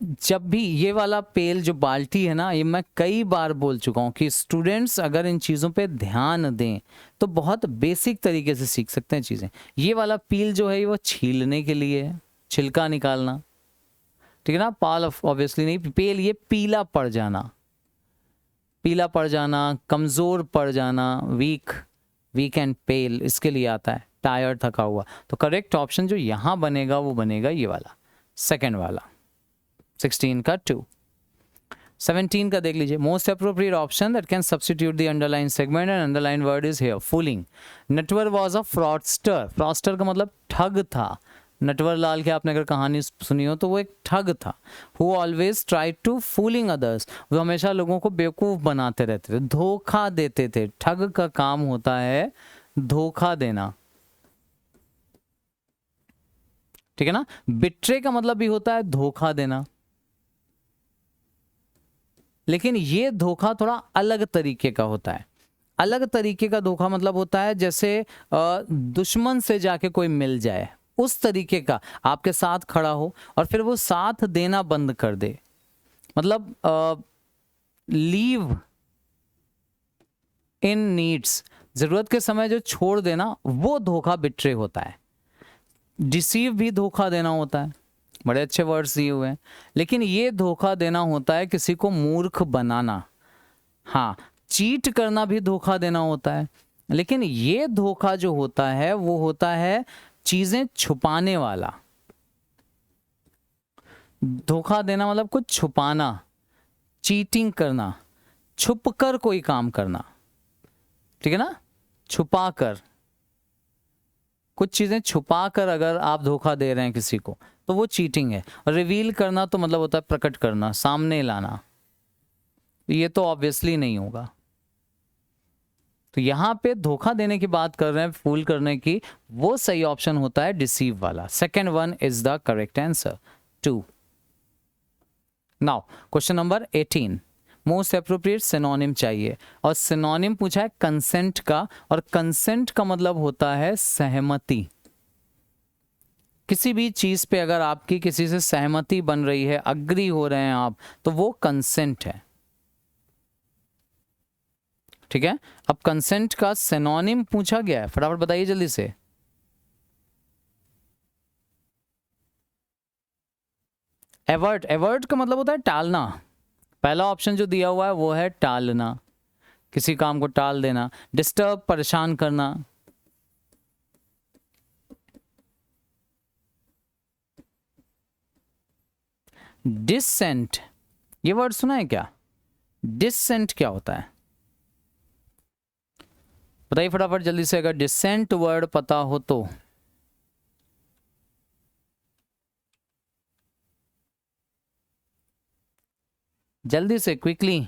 जब भी ये वाला पेल जो बाल्टी है ना, ये मैं कई बार बोल चुका हूँ कि स्टूडेंट्स अगर इन चीज़ों पे ध्यान दें तो बहुत बेसिक तरीके से सीख सकते हैं चीज़ें। ये वाला पील जो है वो छीलने के लिए है, छिलका निकालना, ठीक है ना। पाल ऑब्वियसली नहीं, पेल ये पीला पड़ जाना, पीला पड़ जाना, कमज़ोर पड़ जाना, वीक एंड पेल, इसके लिए आता है, टायर्ड थका हुआ। तो करेक्ट ऑप्शन जो यहाँ बनेगा वो बनेगा ये वाला, सेकेंड वाला। 16 का 2। 17 का देख लीजिए, most appropriate option that can substitute the underline segment and underline word is here, fooling. Natwar was a fraudster, fraudster का मतलब ठग था। नटवर लाल की आपने अगर कहानी सुनी हो तो वो एक ठग था। Who always try to fooling others, वो हमेशा लोगों को बेवकूफ बनाते रहते थे, धोखा देते थे। ठग का काम होता है धोखा देना, ठीक है ना। बिट्रे का मतलब भी होता है धोखा देना, लेकिन ये धोखा थोड़ा अलग तरीके का होता है। अलग तरीके का धोखा मतलब होता है जैसे दुश्मन से जाके कोई मिल जाए, उस तरीके का आपके साथ खड़ा हो और फिर वो साथ देना बंद कर दे, मतलब लीव इन नीड्स, जरूरत के समय जो छोड़ देना, वो धोखा बिट्रे होता है। डिसीव भी धोखा देना होता है, बड़े अच्छे वर्ड्स दिए हुए हैं। लेकिन ये धोखा देना होता है किसी को मूर्ख बनाना। हाँ, चीट करना भी धोखा देना होता है, लेकिन ये धोखा जो होता है वो होता है चीजें छुपाने वाला। धोखा देना मतलब कुछ छुपाना, चीटिंग करना, छुपकर कोई काम करना, ठीक है ना। छुपा कर, कुछ चीजें छुपा कर अगर आप धोखा दे रहे हैं किसी को तो वो चीटिंग है। और रिवील करना तो मतलब होता है प्रकट करना, सामने लाना, ये तो ऑब्वियसली नहीं होगा। तो यहां पे धोखा देने की बात कर रहे हैं, फूल करने की, वो सही ऑप्शन होता है डिसीव वाला। Second one is the correct answer, 2। Now question number 18, most appropriate synonym चाहिए, और सिनोनिम पूछा है कंसेंट का, और कंसेंट का मतलब होता है सहमति। किसी भी चीज पे अगर आपकी किसी से सहमति बन रही है, अग्री हो रहे हैं आप, तो वो कंसेंट है, ठीक है। अब कंसेंट का सिनोनिम पूछा गया है, फटाफट बताइए जल्दी से। एवर्ट, एवर्ट का मतलब होता है टालना। पहला ऑप्शन जो दिया हुआ है वो है टालना, किसी काम को टाल देना। डिस्टर्ब, परेशान करना। डिसेंट, ये वर्ड सुना है क्या? डिसेंट क्या होता है बताइए फटाफट जल्दी से, अगर डिसेंट वर्ड पता हो तो। जल्दी से, क्विकली।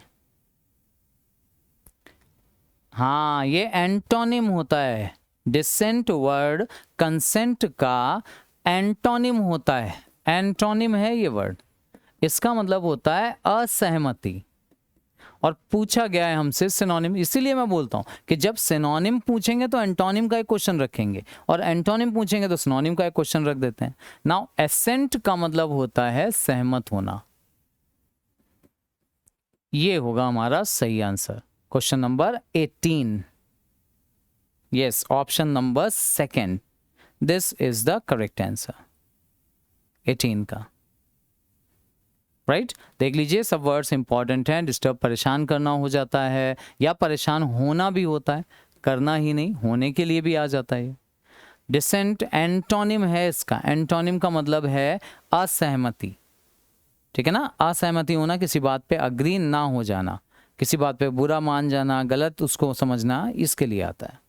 हाँ, ये एंटोनिम होता है। डिसेंट वर्ड कंसेंट का एंटोनिम होता है, एंटोनिम है ये वर्ड। इसका मतलब होता है असहमति। और पूछा गया है हमसे सिनोनिम, इसीलिए मैं बोलता हूं कि जब सिनोनिम पूछेंगे तो एंटोनिम का एक क्वेश्चन रखेंगे, और एंटोनिम पूछेंगे तो सिनोनिम का एक क्वेश्चन रख देते हैं। नाउ एसेंट का मतलब होता है सहमत होना। ये होगा हमारा सही answer, question number 18। Yes, option number second, this is the correct answer 18 का। राइट देख लीजिए, सब वर्ड्स इंपॉर्टेंट हैं। डिस्टर्ब परेशान करना हो जाता है या परेशान होना भी होता है, करना ही नहीं होने के लिए भी आ जाता है। डिसेंट एंटोनिम है इसका, एंटोनिम का मतलब है असहमति, ठीक है ना, असहमति होना, किसी बात पे अग्री ना हो जाना, किसी बात पे बुरा मान जाना, गलत उसको समझना, इसके लिए आता है।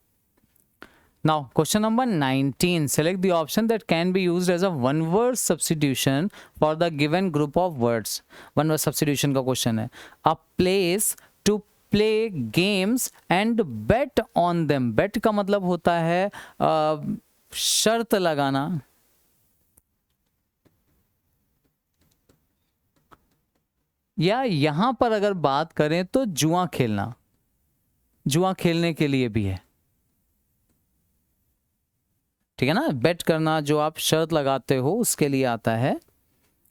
Now, question number 19. Select the option that can be used as a one-word substitution for the given group of words. One-word substitution का question है। A place to play games and bet on them. Bet का मतलब होता है शर्त लगाना, या यहां पर अगर बात करें तो जुआ खेलना, जुआ खेलने के लिए भी है, ठीक है ना। बेट करना, जो आप शर्त लगाते हो, उसके लिए आता है।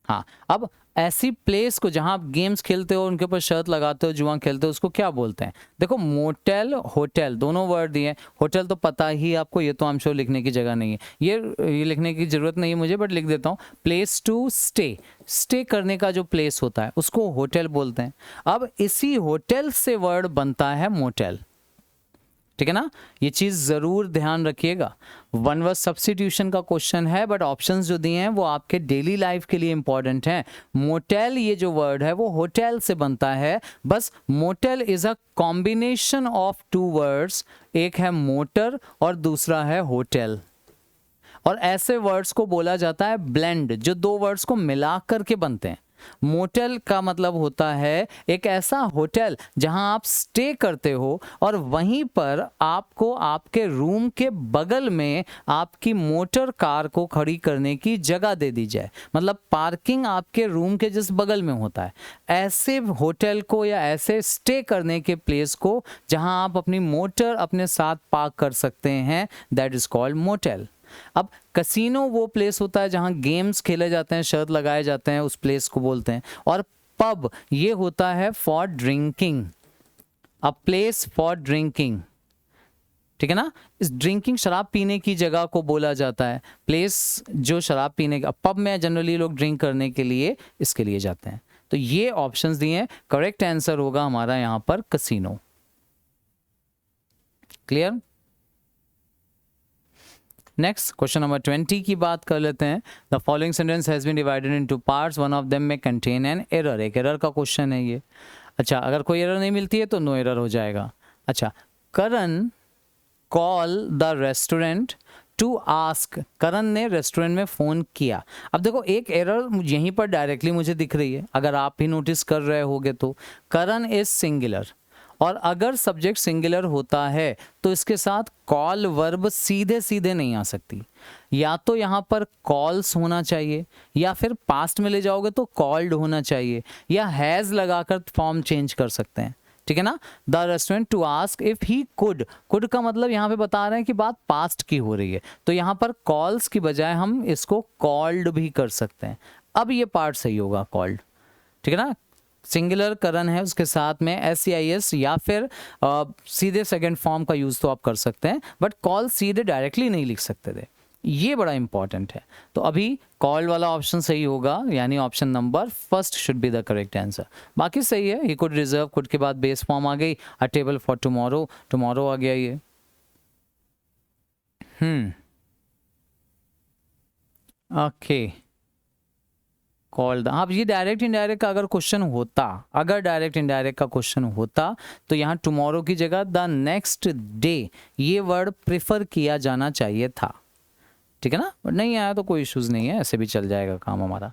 हाँ, अब ऐसी प्लेस को जहां आप गेम्स खेलते हो, उनके ऊपर शर्त लगाते हो, जुआ खेलते हो, उसको क्या बोलते हैं? देखो, मोटेल होटल दोनों वर्ड दिए। होटल तो पता ही आपको, ये तो आई एम श्योर लिखने की जगह नहीं है, ये लिखने की जरूरत नहीं है मुझे, बट लिख देता हूँ। प्लेस टू स्टे, स्टे करने का जो प्लेस होता है उसको होटल बोलते हैं। अब इसी होटल से वर्ड बनता है मोटेल, ठीक है ना। ये चीज जरूर ध्यान रखिएगा। वन वर्ड सब्स्टिट्यूशन का क्वेश्चन है, बट ऑप्शंस जो दिए हैं वो आपके डेली लाइफ के लिए इंपॉर्टेंट हैं। मोटेल ये जो वर्ड है वो होटल से बनता है, बस motel is a combination of two words, एक है मोटर और दूसरा है होटल। और ऐसे वर्ड्स को बोला जाता है ब्लेंड, जो दो वर्ड्स को मिला करके बनते हैं। मोटेल का मतलब होता है एक ऐसा होटल जहां आप स्टे करते हो और वहीं पर आपको आपके रूम के बगल में आपकी मोटर कार को खड़ी करने की जगह दे दी जाए, मतलब पार्किंग आपके रूम के जिस बगल में होता है। ऐसे होटल को या ऐसे स्टे करने के प्लेस को जहां आप अपनी मोटर अपने साथ पार्क कर सकते हैं, दैट इज कॉल्ड मोटेल। अब कसिनो वो प्लेस होता है जहां गेम्स खेले जाते हैं, शर्त लगाए जाते हैं, उस प्लेस को बोलते हैं। और पब ये होता है for drinking, a place for drinking, ठीक है ना। इस ड्रिंकिंग शराब पीने की जगह को बोला जाता है, प्लेस जो शराब पीने का। पब में जनरली लोग ड्रिंक करने के लिए इसके लिए जाते हैं। तो ये ऑप्शंस दिए हैं, करेक्ट आंसर होगा हमारा यहां पर casino. Clear. Next question number 20 की बात कर लेते हैं। The following sentence has been divided into parts, one of them में कंटेन एन एरर। एक एरर का क्वेश्चन है ये। अच्छा, अगर कोई एरर नहीं मिलती है तो नो एरर हो जाएगा। अच्छा, Karan call the restaurant to ask, Karan ने रेस्टोरेंट में फ़ोन किया। अब देखो, एक एरर यहीं पर डायरेक्टली मुझे दिख रही है, अगर आप भी नोटिस कर रहे होगे तो। करण इज सिंगुलर, और अगर सब्जेक्ट सिंगुलर होता है तो इसके साथ कॉल वर्ब सीधे सीधे नहीं आ सकती। या तो यहाँ पर कॉल्स होना चाहिए, या फिर पास्ट में ले जाओगे तो कॉल्ड होना चाहिए, या हैज़ लगाकर फॉर्म चेंज कर सकते हैं, ठीक है ना। The restaurant to ask if he could, could का मतलब यहाँ पे बता रहे हैं कि बात पास्ट की हो रही है, तो यहाँ पर कॉल्स की बजाय हम इसको कॉल्ड भी कर सकते हैं। अब ये पार्ट सही होगा, कॉल्ड, ठीक है ना। सिंगुलर करण है, उसके साथ में SCIS या फिर सीधे सेकंड फॉर्म का यूज तो आप कर सकते हैं, बट कॉल सीधे डायरेक्टली नहीं लिख सकते थे, ये बड़ा इंपॉर्टेंट है। तो अभी कॉल वाला ऑप्शन सही होगा, यानी option number first should be the correct answer. बाकी सही है। ही कुड रिजर्व, कुड के बाद बेस फॉर्म आ गई, a table for tomorrow, tomorrow आ गया ये। Okay, called. अब ये डायरेक्ट इनडायरेक्ट का अगर क्वेश्चन होता, अगर डायरेक्ट इनडायरेक्ट का क्वेश्चन होता तो यहाँ टुमारो की जगह द नेक्स्ट डे ये वर्ड प्रेफर किया जाना चाहिए था, ठीक है ना। बट नहीं आया तो कोई इश्यूज नहीं है, ऐसे भी चल जाएगा काम हमारा।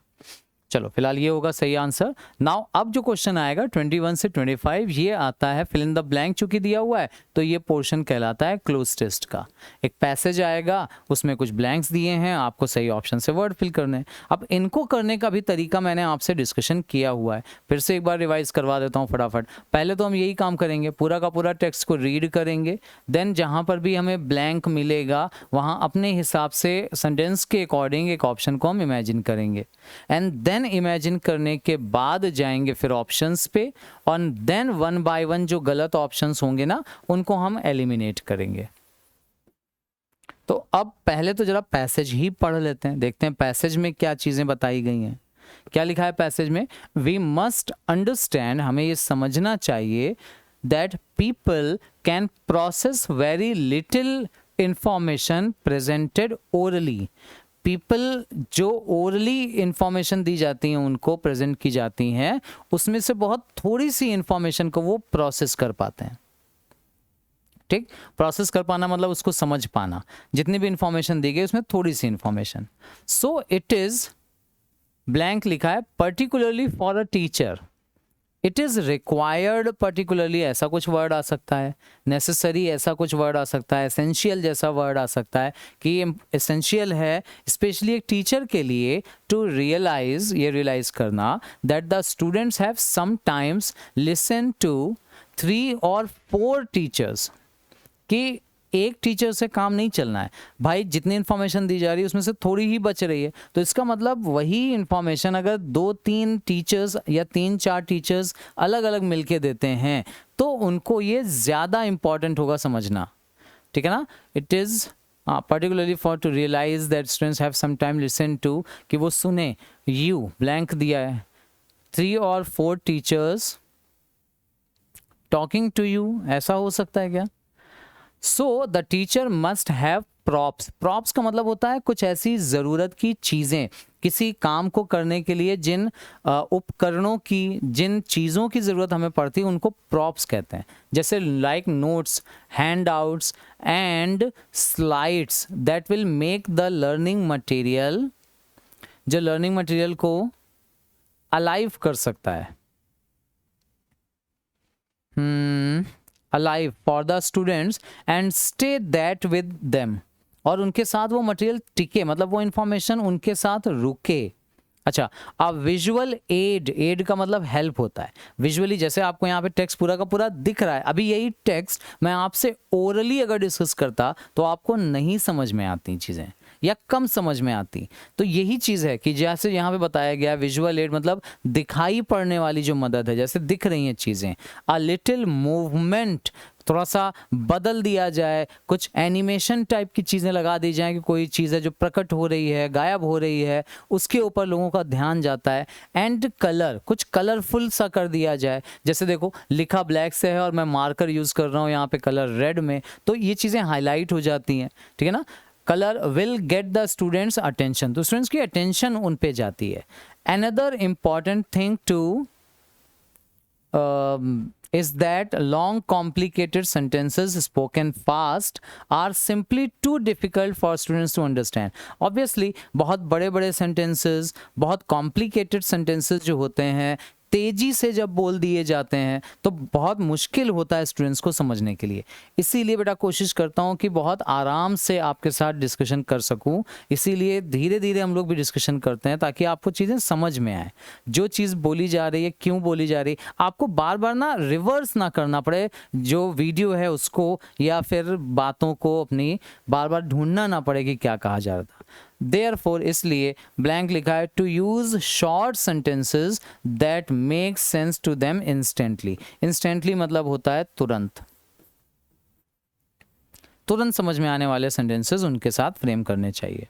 चलो, फिलहाल ये होगा सही आंसर। नाउ अब जो क्वेश्चन आएगा 21 से 25, ये आता है फिल इन द ब्लैंक, चूंकि दिया हुआ है तो ये पोर्शन कहलाता है क्लोज टेस्ट का। एक पैसेज आएगा, उसमें कुछ ब्लैंक्स दिए हैं, आपको सही ऑप्शन से वर्ड फिल करने हैं। अब इनको करने का भी तरीका मैंने आपसे डिस्कशन किया हुआ है, फिर से एक बार रिवाइज करवा देता हूँ फटाफट। पहले तो हम यही काम करेंगे, पूरा का पूरा टेक्स्ट को रीड करेंगे, देन जहाँ पर भी हमें ब्लैंक मिलेगा वहाँ अपने हिसाब से सेंटेंस के अकॉर्डिंग एक ऑप्शन को हम इमेजिन करेंगे, एंड देन इमेजिन करने के बाद जाएंगे फिर ऑप्शंस पे, और देन वन बाय वन जो गलत ऑप्शंस होंगे ना उनको हम एलिमिनेट करेंगे। अब पहले तो जरा पैसेज ही पढ़ लेते हैं, देखते हैं पैसेज में क्या चीजें बताई गई हैं। क्या लिखा है पैसेज में? वी मस्ट अंडरस्टैंड, हमें ये समझना चाहिए, that people can process very little information presented orally. People जो ओरली इंफॉर्मेशन दी जाती हैं, उनको प्रेजेंट की जाती हैं, उसमें से बहुत थोड़ी सी इंफॉर्मेशन को वो प्रोसेस कर पाते हैं। ठीक, प्रोसेस कर पाना मतलब उसको समझ पाना। जितनी भी इंफॉर्मेशन दी गई उसमें थोड़ी सी information. So it is blank लिखा है, particularly for a teacher it is required, particularly ऐसा कुछ वर्ड आ सकता है, नेसेसरी ऐसा कुछ वर्ड आ सकता है, एसेंशियल जैसा वर्ड आ सकता है कि एसेंशियल है स्पेशली एक टीचर के लिए, टू रियलाइज, ये रियलाइज करना, that the students have sometimes listen to 3 or 4 teachers, कि एक टीचर से काम नहीं चलना है भाई। जितनी इन्फॉर्मेशन दी जा रही है उसमें से थोड़ी ही बच रही है, तो इसका मतलब वही इन्फॉर्मेशन अगर 2-3 टीचर्स या 3-4 टीचर्स अलग अलग मिलके देते हैं तो उनको ये ज़्यादा इंपॉर्टेंट होगा समझना। ठीक है ना? It is particularly for to realize that students have some time listen to, कि वो सुने, यू ब्लैंक दिया है, 3 or 4 teachers talking to you, ऐसा हो सकता है क्या? So the teacher must have props. Props का मतलब होता है कुछ ऐसी ज़रूरत की चीज़ें, किसी काम को करने के लिए जिन उपकरणों की, जिन चीज़ों की ज़रूरत हमें पड़ती है उनको प्रॉप्स कहते हैं। जैसे like notes, hand outs and slides that will make the learning material, जो लर्निंग मटेरियल को अलाइव कर सकता है, alive for the students and stay that with them, और उनके साथ वो मटेरियल टिके, मतलब वो इंफॉर्मेशन उनके साथ रुके। अच्छा, अब विजुअल एड, एड का मतलब हेल्प होता है। विजुअली जैसे आपको यहाँ पे टेक्स्ट पूरा का पूरा दिख रहा है, अभी यही टेक्स्ट मैं आपसे ओरली अगर डिस्कस करता तो आपको नहीं समझ में आती चीज़ें या कम समझ में आती। तो यही चीज़ है कि जैसे यहाँ पे बताया गया विजुअल एड मतलब दिखाई पड़ने वाली जो मदद है, जैसे दिख रही हैं चीज़ें। अ लिटिल मूवमेंट, थोड़ा सा बदल दिया जाए, कुछ एनिमेशन टाइप की चीज़ें लगा दी जाए कि कोई चीज़ है जो प्रकट हो रही है, गायब हो रही है, उसके ऊपर लोगों का ध्यान जाता है। एंड कलर, कुछ कलरफुल सा कर दिया जाए, जैसे देखो लिखा ब्लैक से है और मैं मार्कर यूज़ कर रहा हूँ यहाँ पे कलर रेड में, तो ये चीज़ें हाईलाइट हो जाती हैं। ठीक है ना? Colour will get the students attention, तो स्टूडेंट्स की अटेंशन उन पे जाती है। Another important thing to is that long complicated sentences spoken fast are simply too difficult for students to understand. Obviously बहुत बड़े बड़े sentences, बहुत complicated sentences जो होते हैं, तेजी से जब बोल दिए जाते हैं तो बहुत मुश्किल होता है स्टूडेंट्स को समझने के लिए। इसीलिए बेटा कोशिश करता हूँ कि बहुत आराम से आपके साथ डिस्कशन कर सकूँ, इसीलिए धीरे धीरे हम लोग भी डिस्कशन करते हैं ताकि आपको चीज़ें समझ में आए। जो चीज़ बोली जा रही है, क्यों बोली जा रही है, आपको बार बार ना रिवर्स ना करना पड़े जो वीडियो है उसको, या फिर बातों को अपनी बार बार ढूंढना ना पड़े कि क्या कहा जा रहा था। Therefore, इसलिए ब्लैंक लिखा है, to use short sentences that make sense to them instantly. Instantly मतलब होता है तुरंत, तुरंत समझ में आने वाले सेंटेंसेस उनके साथ फ्रेम करने चाहिए।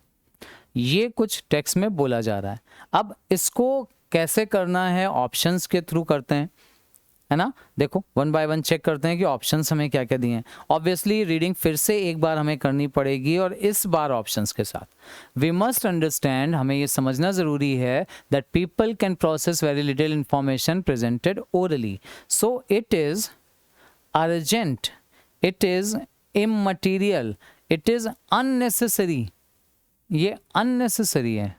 ये कुछ टेक्स्ट में बोला जा रहा है। अब इसको कैसे करना है, ऑप्शंस के थ्रू करते हैं, है ना? देखो 1 by 1 चेक करते हैं कि ऑप्शंस हमें क्या क्या दिए हैं। ऑब्वियसली रीडिंग फिर से एक बार हमें करनी पड़ेगी और इस बार ऑप्शंस के साथ। वी मस्ट अंडरस्टैंड, हमें ये समझना ज़रूरी है, that people can process very little information presented orally, so it is urgent, it is immaterial, it is unnecessary. ये अननेसेसरी है।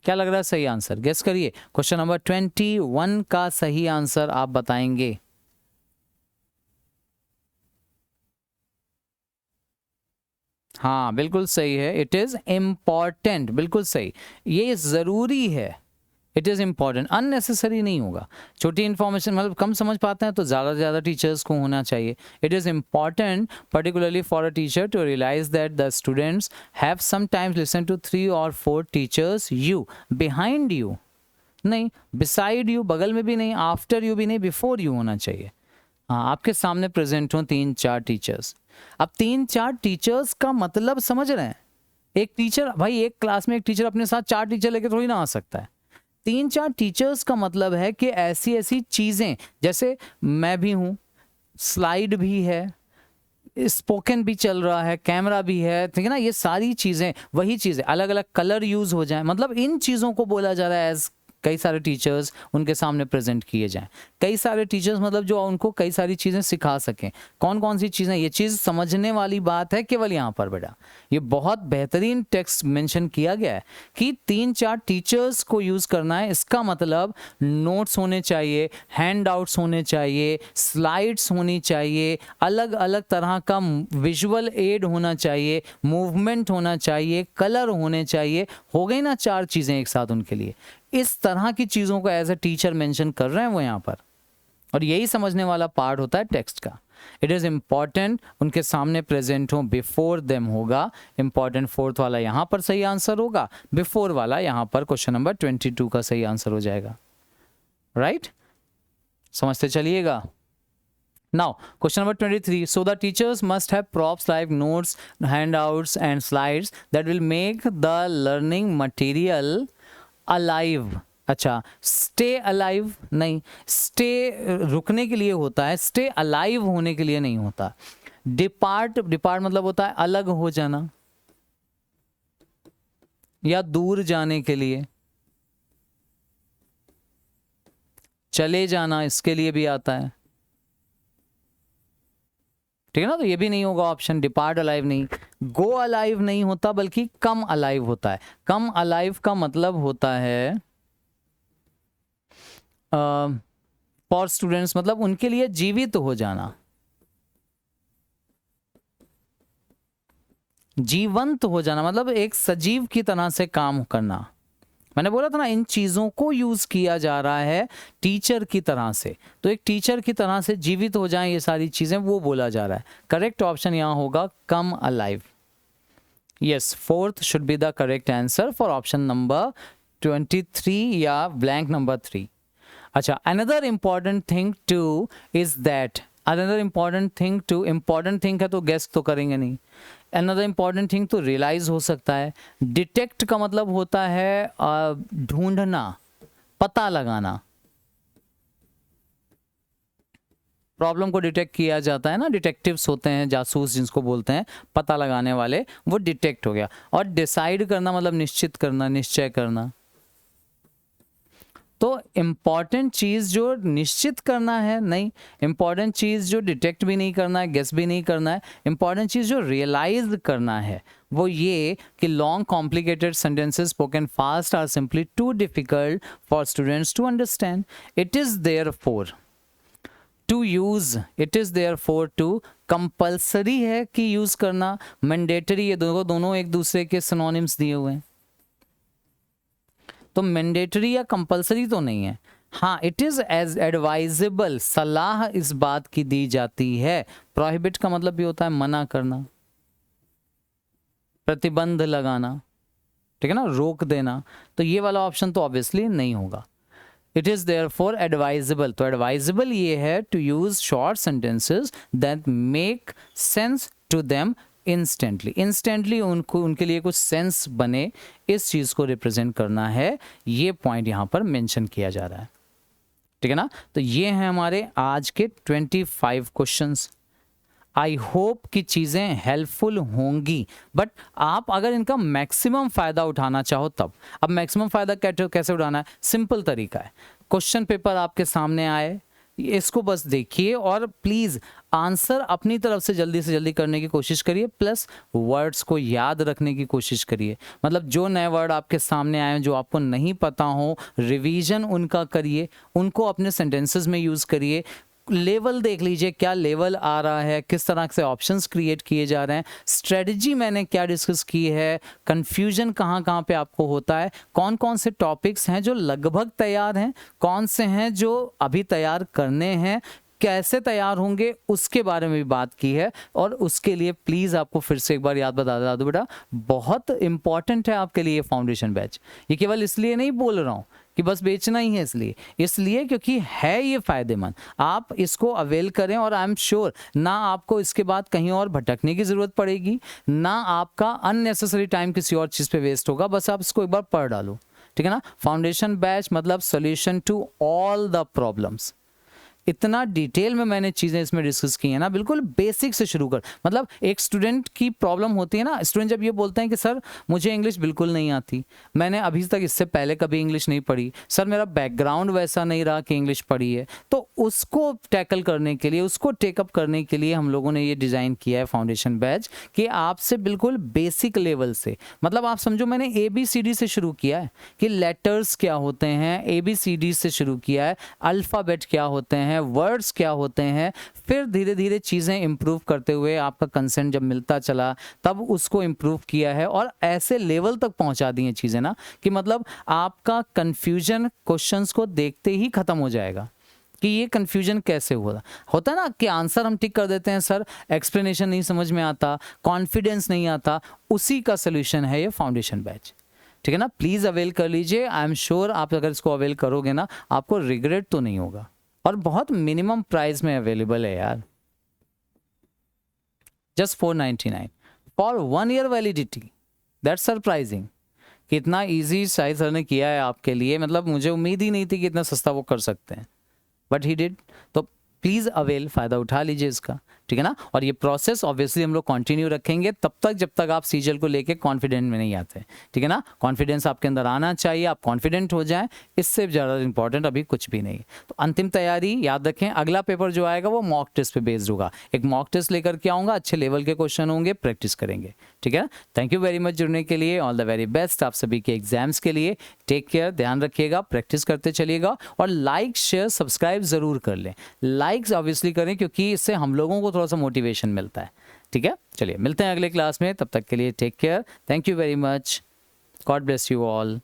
क्या लग रहा है सही आंसर? गेस करिए। क्वेश्चन नंबर 21 का सही आंसर आप बताएंगे। हाँ बिल्कुल सही है, इट इज इम्पॉर्टेंट, बिल्कुल सही, ये जरूरी है। इट इज़ इम्पॉर्टेंट, अननेसेसरी नहीं होगा। छोटी इन्फॉर्मेशन मतलब कम समझ पाते हैं तो ज़्यादा से ज़्यादा टीचर्स को होना चाहिए। It is important particularly for a teacher to realize that the students have sometimes listen to 3 or 4 teachers, you behind you नहीं, बिसाइड यू बगल में भी नहीं, आफ्टर यू भी नहीं, बिफोर यू होना चाहिए। हाँ, आपके सामने प्रेजेंट हो 3-4 टीचर्स। अब 3-4 टीचर्स का मतलब समझ रहे हैं? एक टीचर, भाई एक क्लास में एक टीचर अपने साथ 4 टीचर लेके थोड़ी ना आ सकता है। 3-4 टीचर्स का मतलब है कि ऐसी ऐसी चीजें, जैसे मैं भी हूं, स्लाइड भी है, स्पोकन भी चल रहा है, कैमरा भी है, ठीक है ना, ये सारी चीजें, वही चीजें, अलग अलग कलर यूज हो जाए, मतलब इन चीजों को बोला जा रहा है एज कई सारे टीचर्स उनके सामने प्रेजेंट किए जाएं। कई सारे टीचर्स मतलब जो उनको कई सारी चीज़ें सिखा सकें। कौन कौन सी चीज़ें, ये चीज़ समझने वाली बात है केवल यहाँ पर बेटा। ये बहुत बेहतरीन टेक्स्ट मेंशन किया गया है कि 3-4 टीचर्स को यूज़ करना है। इसका मतलब नोट्स होने चाहिए, हैंड आउट्स होने चाहिए, स्लाइड्स होनी चाहिए, अलग अलग तरह का विजुअल एड होना चाहिए, मूवमेंट होना चाहिए, कलर होने चाहिए। हो गई ना 4 चीज़ें एक साथ उनके लिए। इस तरह की चीज़ों को एज ए टीचर मेंशन कर रहे हैं वो यहाँ पर, और यही समझने वाला पार्ट होता है टेक्स्ट का। इट इज़ इम्पॉर्टेंट उनके सामने प्रेजेंट हो, बिफोर देम होगा इम्पॉर्टेंट। 4th वाला यहाँ पर सही आंसर होगा, बिफोर वाला यहाँ पर क्वेश्चन नंबर 22 का सही आंसर हो जाएगा। राइट, समझते चलिएगा। Now, question number 23. So the teachers must have props like notes, handouts and slides that will make the learning material alive. अच्छा, stay alive नहीं, stay रुकने के लिए होता है, stay alive होने के लिए नहीं होता। depart मतलब होता है अलग हो जाना या दूर जाने के लिए, चले जाना इसके लिए भी आता है, ठीक है ना। तो ये भी नहीं होगा ऑप्शन, डिपार्ट अलाइव नहीं। गो अलाइव नहीं होता बल्कि कम अलाइव होता है। कम अलाइव का मतलब होता है फॉर स्टूडेंट्स, मतलब उनके लिए जीवित हो जाना, जीवंत हो जाना, मतलब एक सजीव की तरह से काम करना। मैंने बोला था ना, इन चीज़ों को यूज़ किया जा रहा है टीचर की तरह से, तो एक टीचर की तरह से जीवित हो जाएं ये सारी चीज़ें, वो बोला जा रहा है। करेक्ट ऑप्शन यहाँ होगा come alive. Yes, 4th should be the correct answer for option number 23 या ब्लैंक नंबर 3। अच्छा, another important thing to is that, another important thing to, important thing है तो गेस तो करेंगे नहीं। अनदर इम्पॉर्टेंट थिंग तो रियलाइज हो सकता है। डिटेक्ट का मतलब होता है ढूंढना, पता लगाना। प्रॉब्लम को डिटेक्ट किया जाता है ना, डिटेक्टिव्स होते हैं, जासूस जिसको बोलते हैं, पता लगाने वाले, वो डिटेक्ट हो गया। और डिसाइड करना मतलब निश्चित करना, निश्चय करना। तो इम्पॉर्टेंट चीज़ जो निश्चित करना है नहीं, इम्पॉर्टेंट चीज़ जो डिटेक्ट भी नहीं करना है, गेस भी नहीं करना है, इम्पॉर्टेंट चीज़ जो रियलाइज करना है वो ये कि long complicated sentences spoken fast are simply too difficult for students to understand. It is therefore to use, it is therefore to, compulsory है कि यूज़ करना, मैंडेटरी, ये दोनों एक दूसरे के सिनोनिम्स दिए हुए हैं। तो मैंडेटरी या कंपलसरी तो नहीं है। हाँ, इट इज़ एज एडवाइजेबल, सलाह इस बात की दी जाती है। प्रोहिबिट का मतलब भी होता है मना करना, प्रतिबंध लगाना, ठीक है ना, रोक देना। तो ये वाला ऑप्शन तो ऑब्वियसली नहीं होगा। इट इज़ देयरफॉर एडवाइजेबल, तो एडवाइजेबल ये है to use short sentences that make sense to them instantly, instantly उनको, उनके लिए कुछ सेंस बने, इस चीज़ को रिप्रेजेंट करना है। ये पॉइंट यहाँ पर मेंशन किया जा रहा है, ठीक है ना। तो ये हैं हमारे आज के 25 क्वेश्चंस। आई होप कि चीज़ें हेल्पफुल होंगी, बट आप अगर इनका मैक्सिमम फ़ायदा उठाना चाहो तब। अब मैक्सिमम फ़ायदा कैसे उठाना है? सिंपल तरीका है, क्वेश्चन पेपर आपके सामने आए, इसको बस देखिए और प्लीज़ आंसर अपनी तरफ से जल्दी करने की कोशिश करिए, प्लस वर्ड्स को याद रखने की कोशिश करिए। मतलब जो नए वर्ड आपके सामने आए हैं, जो आपको नहीं पता हो, रिवीजन उनका करिए, उनको अपने सेंटेंसेस में यूज़ करिए। लेवल देख लीजिए, क्या लेवल आ रहा है, किस तरह से ऑप्शंस क्रिएट किए जा रहे हैं, स्ट्रेटजी मैंने क्या डिस्कस की है, कंफ्यूजन कहाँ कहाँ पे आपको होता है, कौन कौन से टॉपिक्स हैं जो लगभग तैयार हैं, कौन से हैं जो अभी तैयार करने हैं, कैसे तैयार होंगे उसके बारे में भी बात की है। और उसके लिए प्लीज़ आपको फिर से एक बार याद बता दूं बेटा, बहुत इंपॉर्टेंट है आपके लिए फाउंडेशन बैच। ये केवल इसलिए नहीं बोल रहा हूँ कि बस बेचना ही है, इसलिए क्योंकि है ये फायदेमंद, आप इसको अवेल करें और आई एम श्योर ना आपको इसके बाद कहीं और भटकने की ज़रूरत पड़ेगी, ना आपका अननेसेसरी टाइम किसी और चीज़ पे वेस्ट होगा। बस आप इसको एक बार पढ़ डालो, ठीक है ना। फाउंडेशन बैच मतलब solution to all the problems. इतना डिटेल में मैंने चीज़ें इसमें डिस्कस की हैं ना, बिल्कुल बेसिक से शुरू कर। मतलब एक स्टूडेंट की प्रॉब्लम होती है ना, स्टूडेंट जब ये बोलते हैं कि सर मुझे इंग्लिश बिल्कुल नहीं आती, मैंने अभी तक इससे पहले कभी इंग्लिश नहीं पढ़ी, सर मेरा बैकग्राउंड वैसा नहीं रहा कि इंग्लिश पढ़ी है, तो उसको टैकल करने के लिए, उसको टेकअप करने के लिए हम लोगों ने ये डिज़ाइन किया है फाउंडेशन बैच, कि आपसे बिल्कुल बेसिक लेवल से, मतलब आप समझो मैंने ABCD से शुरू किया है कि लेटर्स क्या होते हैं, ABCD से शुरू किया है, अल्फ़ाबेट क्या होते हैं, वर्ड्स क्या होते हैं, फिर धीरे धीरे चीज़ें इंप्रूव करते हुए आपका कंसेंट जब मिलता चला तब उसको इंप्रूव किया है, और ऐसे लेवल तक पहुंचा दी हैं चीज़ें ना कि मतलब आपका कंफ्यूजन क्वेश्चंस को देखते ही खत्म हो जाएगा कि ये कंफ्यूजन कैसे होता है ना, कि आंसर हम टिक कर देते हैं, सर एक्सप्लेनेशन नहीं समझ में आता, कॉन्फिडेंस नहीं आता, उसी का सोल्यूशन है ये फाउंडेशन बैच, ठीक है ना। प्लीज़ अवेल कर लीजिए, आई एम श्योर आप अगर इसको अवेल करोगे ना आपको रिग्रेट तो नहीं होगा, और बहुत मिनिमम प्राइस में अवेलेबल है यार, just 499 for 1 year validity. That's surprising कि इतना इजी शायद सर ने किया है आपके लिए, मतलब मुझे उम्मीद ही नहीं थी कि इतना सस्ता वो कर सकते हैं, बट ही डिड। तो प्लीज़ अवेल, फ़ायदा उठा लीजिए इसका, ठीक है ना। और ये प्रोसेस ऑब्वियसली हम लोग कंटिन्यू रखेंगे तब तक जब तक आप सीजीएल को लेके कॉन्फिडेंट में नहीं आते, ठीक है ना। कॉन्फिडेंस आपके अंदर आना चाहिए, आप कॉन्फिडेंट हो जाएं, इससे ज़्यादा इंपॉर्टेंट अभी कुछ भी नहीं। तो अंतिम तैयारी याद रखें, अगला पेपर जो आएगा वो मॉक टेस्ट पे बेस्ड होगा, एक मॉक टेस्ट लेकर के आऊँगा, अच्छे लेवल के क्वेश्चन होंगे, प्रैक्टिस करेंगे, ठीक है। थैंक यू वेरी मच जुड़ने के लिए, ऑल द वेरी बेस्ट आप सभी के एग्जाम्स के लिए। टेक केयर, ध्यान रखिएगा, प्रैक्टिस करते चलिएगा, और लाइक शेयर सब्सक्राइब ज़रूर कर लें। लाइक्स ऑब्वियसली करें क्योंकि इससे हम लोगों को थोड़ा सा मोटिवेशन मिलता है, ठीक है। चलिए मिलते हैं अगले क्लास में, तब तक के लिए take care, thank you very much, God bless you all.